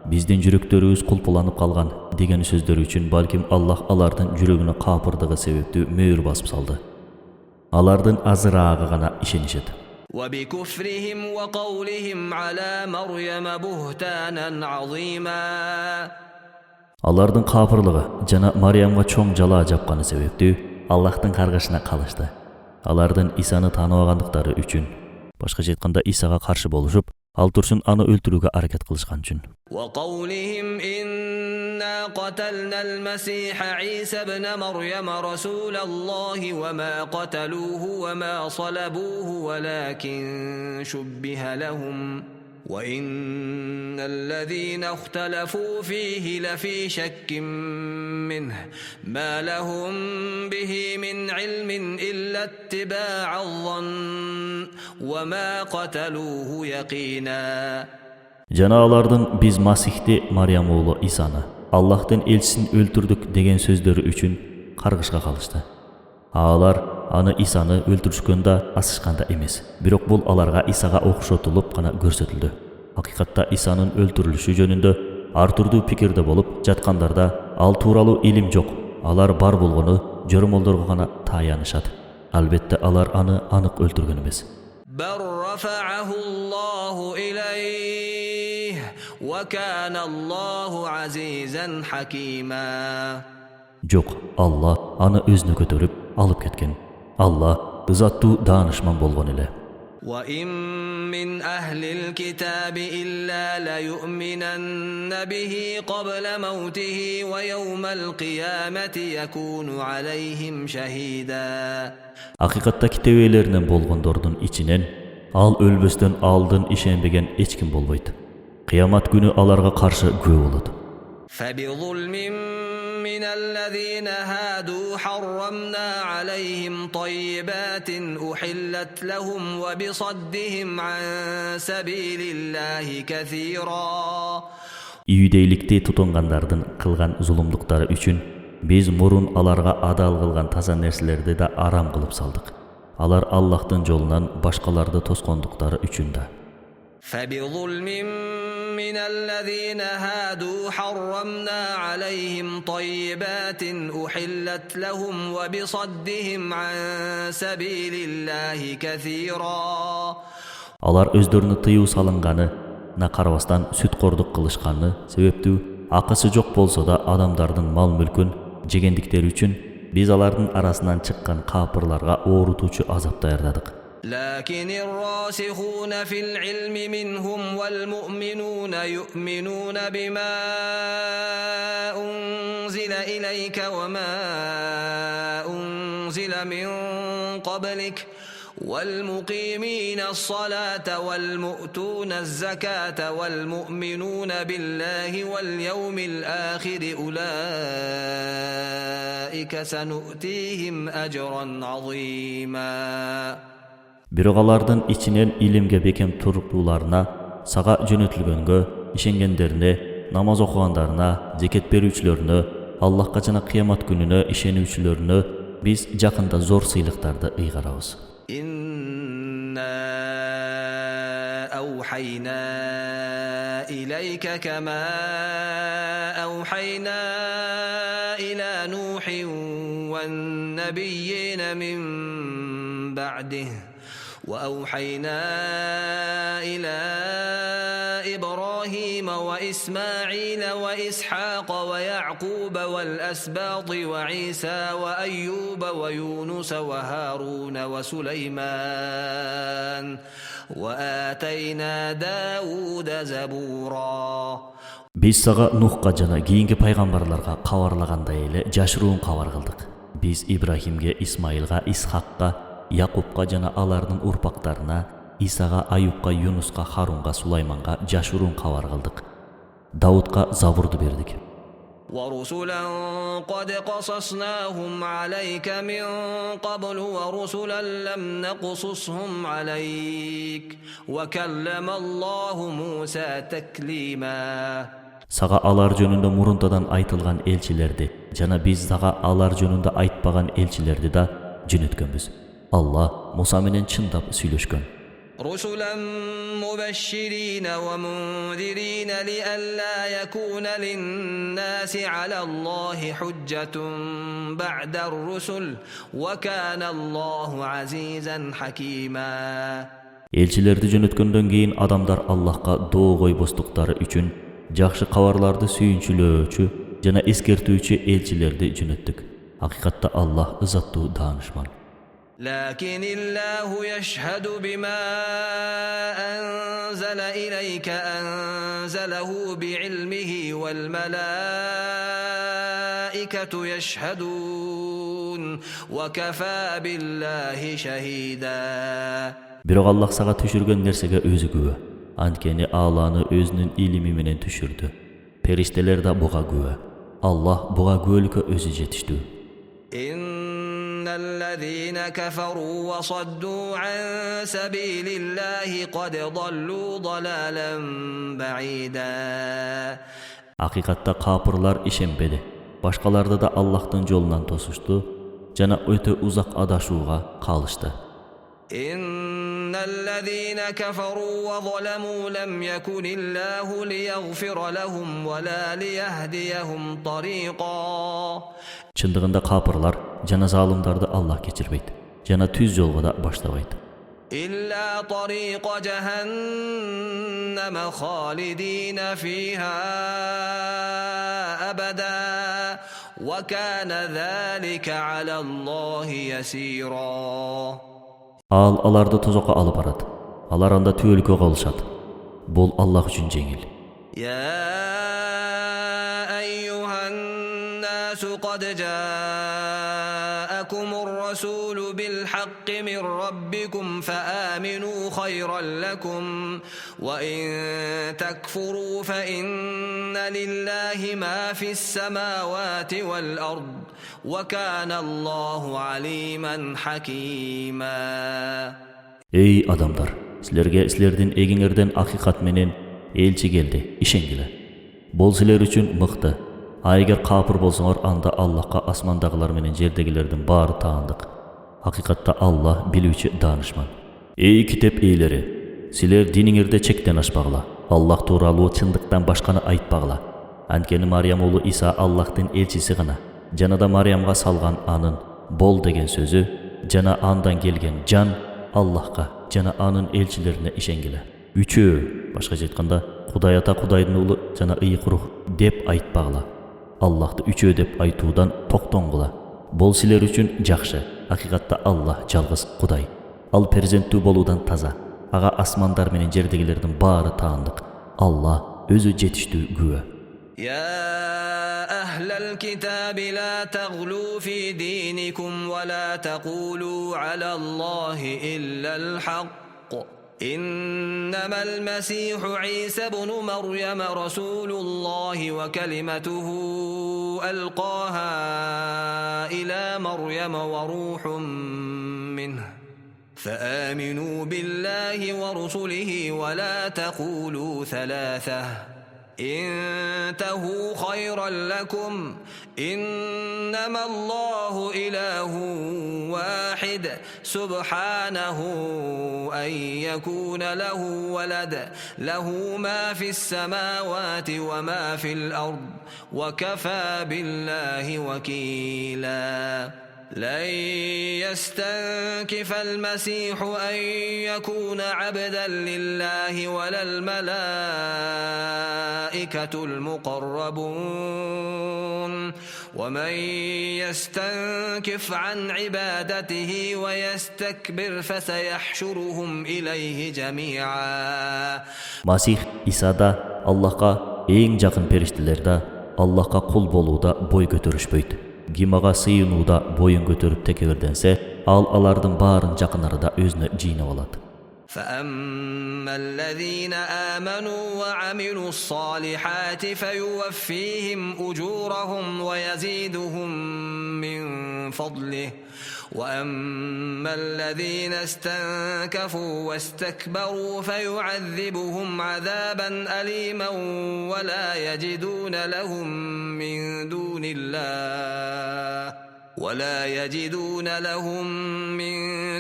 биздин жүрөктөрүбүз кулпуланып калган деген сөздөр үчүн балким Аллах алардын жүрөгүнө капырдыгы себептүү мөөр басып салды. Алардын азыраагы гана ишенишет. وبكفرهم وقولهم على مريم بهتانا عظيما. Алардын капырлыгы жана Мариямга чоң жалаа жапканы себептүү Аллахтын каргышына калышты. Алардын Исаны тааныбагандыктары үчүн, башкача айтканда Исага каршы болушуп, ал турсун аны өлтүрүүгө аракет кылышкан үчүн. وقولهم إنا قتلنا المسيح عيسى ابن مريم رسول الله وما قتلوه وما صلبوه ولكن شبه لهم وإن الذين اختلفوا فيه لفي شك منه ما لهم به من علم إلا اتباع الظن وما قتلوه يقينا. Жана алардын biz Масихти Мариям оğlu Исаны Аллахтын элчисин өлтүрдүк деген сөздөрү үчүн каргышка калышты. Алар аны Исаны өлтүрүшкөндө асышканда эмес, бирок бул аларга Исага окшотулуп гана көрсөтүлдү. Hakikatta Isa'nın öldürülüşü жөнүндө ар турдуу пикирде болуп жаткандарда ал тууралуу илим жок. Алар бар болгону жөрөмөлдөргө гана таянышат. Албетте алар аны анык өлтүргөн эмес. بل رفعه الله إليه وكان الله عزيزا حكيما. Жок, Алла аны өзүнө көтөрүп алып кеткен. Алла ызаттуу даанышман болгон эле. وإن من أهل الكتاب إلا ليؤمنن به قبل موته ويوم القيامة يكون عليهم شهيدا. Hakikatta kitep eğlerinden болгондордун içinen al ölbөстөн алдын ишенбеген эч ким болбойт. Кыямат күнү аларга каршы күбө болот. فبظلم من الذين هادوا حرمنا عليهم طيبات أحلت لهم وبصدهم عن سبيل الله كثيرا. Үйдейликти тутунгандардын кылган зулумдуктары үчүн Biz murun alarga adal kılgan taza nerселерди да арам кылып салдык. Алар Аллахтын жолунан башкаларды тоскондуктары үчүн да. فبظلم من الذين هادوا حرمنا عليهم طيبات أحلت لهم وبصدهم عن سبيل الله كثيرا. Алар өздөрүнө тыюу салынганы карабастан сүткордук кылышканы себептүү акысы жок болсо да адамдардын мал мүлкүн жегендиктери үчүн биз алардын арасынан чыккан капырларга оорутуучу азап даярдадык. لكن الراسخون في العلم منهم والمؤمنون يؤمنون بما أنزل إليك وما أنزل من قبلك والمقيمين الصلاة والمؤتون الزكاة والمؤمنون بالله واليوم الآخر أولئك سنؤتيهم أجرا عظيما. Бирок алардын ичинен илимге бекем туруктууларына, сага жөнөтүлгөнгө ишенгендерине, намаз окугандарына, зекет берүүчүлөрүнө, Аллахка жана кыямат күнүнө ишенүүчүлөрүнө биз жакында зор сыйлыктарды ыйгарабыз. إنا أوحينا إليك كما أوحينا إلى نوح والنبيين من بعده وأوحينا إلى إبراهيم وإسماعيل وإسحاق ويعقوب والأسباط وعيسى وأيوب ويونس وهارون وسليمان وآتينا داود زبورا. Biz saga Nuhqa jana kийинки пайгамбарларга кабарлагандай эле жашыруун кабар кылдык. Biz Ибрахимге, Исмаилга, Исхакка, Якубка жана алардын урпактарына, Исага, Аюбка, Юнуска, Харунга, Сулайманга жашыруун кабар кылдык. Давудка Забурду бердик. ورسلا قد قصصناهم عليك من قبل ورسلا لم نقصصهم عليك وكلم الله موسى تكليما. Сага алар жөнүндө мурунтадан айтылган элчилерди жана биз сага алар жөнүндө айтпаган элчилерди да жөнөткөнбүз. Алла Муса менен чындап сүйлөшкөн. رسلا مبشرين ومنذرين لئلا يكون للناس على الله حجة بعد الرسل وكان الله عزيزا حكيما. Elçilerdi jönötkөндөн кийин адамдар Аллахка доо койбостуктары үчүн жакшы кабарларды сүйүнчүлөөчү жана эскертүүчү элчилерди жөнөттүк. Акыйкатта Аллах ызаттуу даанышман. لكن الله يشهد بما أنزل إليك أنزله بعلمه والملائكة يشهدون وكفى بالله شهيدا. Бирок Аллах сага түшүргөн нерсеге өзү күбө. Анткени Алланы өзүнүн илими менен түшүрдү. Периштелер да буга күбө. Аллах буга күбөлүккө өзү жетиштүү. إن الذين كفروا وصدوا عن سبيل الله قد ضلوا ضلالا بعيدا. Акыйкатта капырлар ишенбеди. Башкаларды да Аллахтын жолунан тосушту жана өтө узак адашууга калышты. إن الذين كفروا وظلموا لم يكن الله ليغفر لهم ولا ليهديهم طريقا. Чындыгында капырлар жана залымдарды Аллах кечирбейт, жана түз жолго да баштабайт. إلا طريق جهنم خالدين فيها أبدا وكان ذلك على الله يسيرا. Ал аларды тозокко алып барат. Алар анда түбөлүккө калышат. Бул Аллах үчүн жеңил. قد جاءكم الرسول بالحق من ربكم فآمنوا خيرا لكم وإن تكفروا فإن لله ما في السماوات والأرض وكان الله عليما حكيما. Ey adamlar, sizlerge sizlerden egiңерден акыйкат менен элчи келди, ишенгиле. Бул силер үчүн мыкты. Aygер kapır bolsaňar anda Allahqa asmandagılar menen jerdegilerdin bary taandyk. Hakykatda Allah bilүүçi danışman. Ey kitep eýleri, siler diniňizde çekden aşpagla. Allah tuuraly çyndykdan başkany aýtpagla. Ankeni Maryam oğlu İsa Allah'tın elçisi gana. Jana da Maryamga salgan anın bol degen sözü, jana andan gelgen can Allah'ka, jana anın elçilerine işengile. Üçü, başka aytkanda, Huday ata Hudaydın oğlu jana ıyık ruh dep aýtpagla. Allah'ты üçü dep aýtuudan toktongula. Bol siler üçün jakşy. Hakykatda Allah жалгыз Huday. Al perzenttүү boludan taza. Aga asmandar menen jerdegilerdin bary taandyk. Allah özü jetişdүү güwe. يا أهل الكتاب لا تغلوا في دينكم ولا تقولوا على الله إلا الحق إنما المسيح عيسى بن مريم رسول الله وكلمته ألقاها إلى مريم وروح منه فآمنوا بالله ورسله ولا تقولوا ثلاثة انتهوا خيرا لكم إنما الله إله واحد سبحانه أن يكون له ولد له ما في السماوات وما في الأرض وكفى بالله وكيلا لن يستنكف المسيح أن يكون عبدا لله ولا الملائكة المقربون ومن يستنكف عن عبادته ويستكبر فسيحشرهم إليه جميعا. Masih İsa'da Allah'a en jakyn perişteler de Allah'a kul boluda boy götürüşpöйt. Gimaga sıyınuuda boyun götürüp tekeberdense, al alardın barın jakynary da özüne jiýnap alat. فأما الذين آمنوا وعملوا الصالحات فيوفيهم أجورهم ويزيدهم من فضله وأما الذين استنكفوا واستكبروا فيعذبهم عذابا أليما ولا يجدون لهم من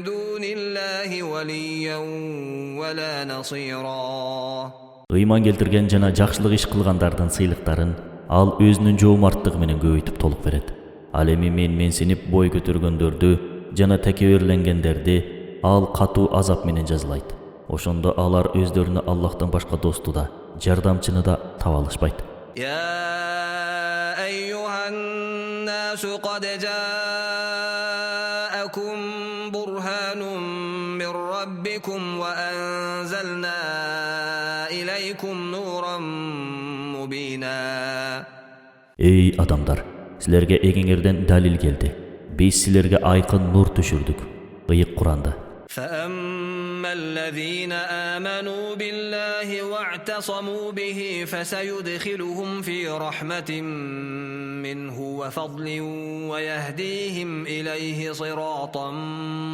دون الله وليا ولا نصيرا. Iman keltirgen jana jakşylyk iş kılgandardын sыйлыктарын al özünün joomartlygy menen köýtüp tolup beret. Al emi mensinip boy götürgöndөрdü jana tekeberlengenderdi al katuu azap menen жазылайт. Oşonda alar özlerine Allah'tan başka dostu da, jardamçını da tapa alышпайт. يا أيها الناس قد جاءكم برهان من ربكم وأنزلنا إليكم نورا مبينا. Ey adamlar, sizlerge egeňerden dalil geldi. Biz sizlerge aykın nur düşürdük. Iyik Kur'an'da. فأما الذين آمنوا بالله واعتصموا به فسيدخلهم في رحمة منه وفضل ويهديهم إليه صراطا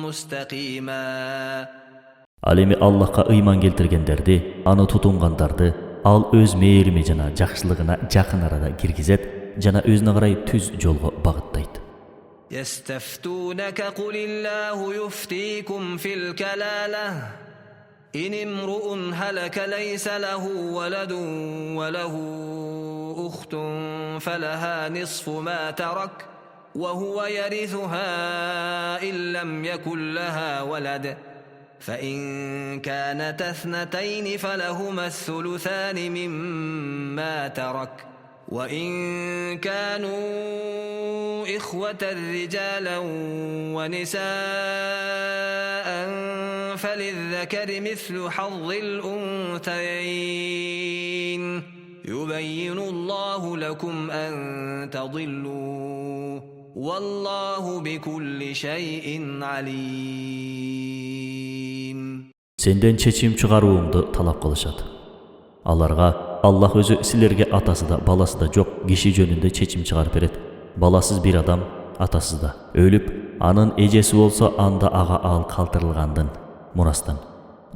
مستقيما. Alemi Allah'a iman keltirgenderdi, anı tutungandardı, al öz meýrimi jana jakşylygyna jakyn arada girgizet, jana özüne garay tüz jolga bagytlayt. يستفتونك قل الله يفتيكم في الكلالة إن امرؤ هلك ليس له ولد وله أخت فلها نصف ما ترك وهو يرثها إن لم يكن لها ولد فإن كانت اثنتين فلهما الثلثان مما ترك وإن كانوا إخوة رجالا ونساء فللذكر مثل حظ الأنثيين يبين الله لكم أن تضلوا والله بكل شيء عليم. Senden çeçim çıgaruumdu talap kılışat. Alarga Allah özü silerge atası da balası da jok kişi jönünde çeçim çıgarıp beret. Balasız bir adam atasız da ölüp anın ejesi bolsa anda aga al kaltırılgandın murastan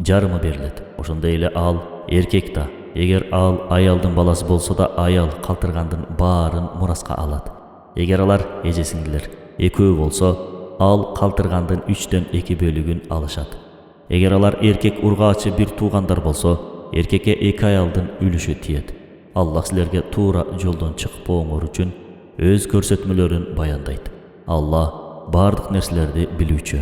jarımı berilet. Oşonda ele al erkek da Eger al ayaldın balası bolsa da ayal kaltırgandın baарын muraska alat. Eger alar ejesingiler ekөө bolsa al kaltırgandın 3'ten 2 bölügün alışat. Eger alar erkek urgaçı bir tuğandar bolsa erkeke 2 ayaldın ülüşü tiyet. Allah sizlerge tuğra joldan çıkıp boğumur üçün öz körsetmelerin bayandaydı. Allah bardık nerselerdi bilүүчү.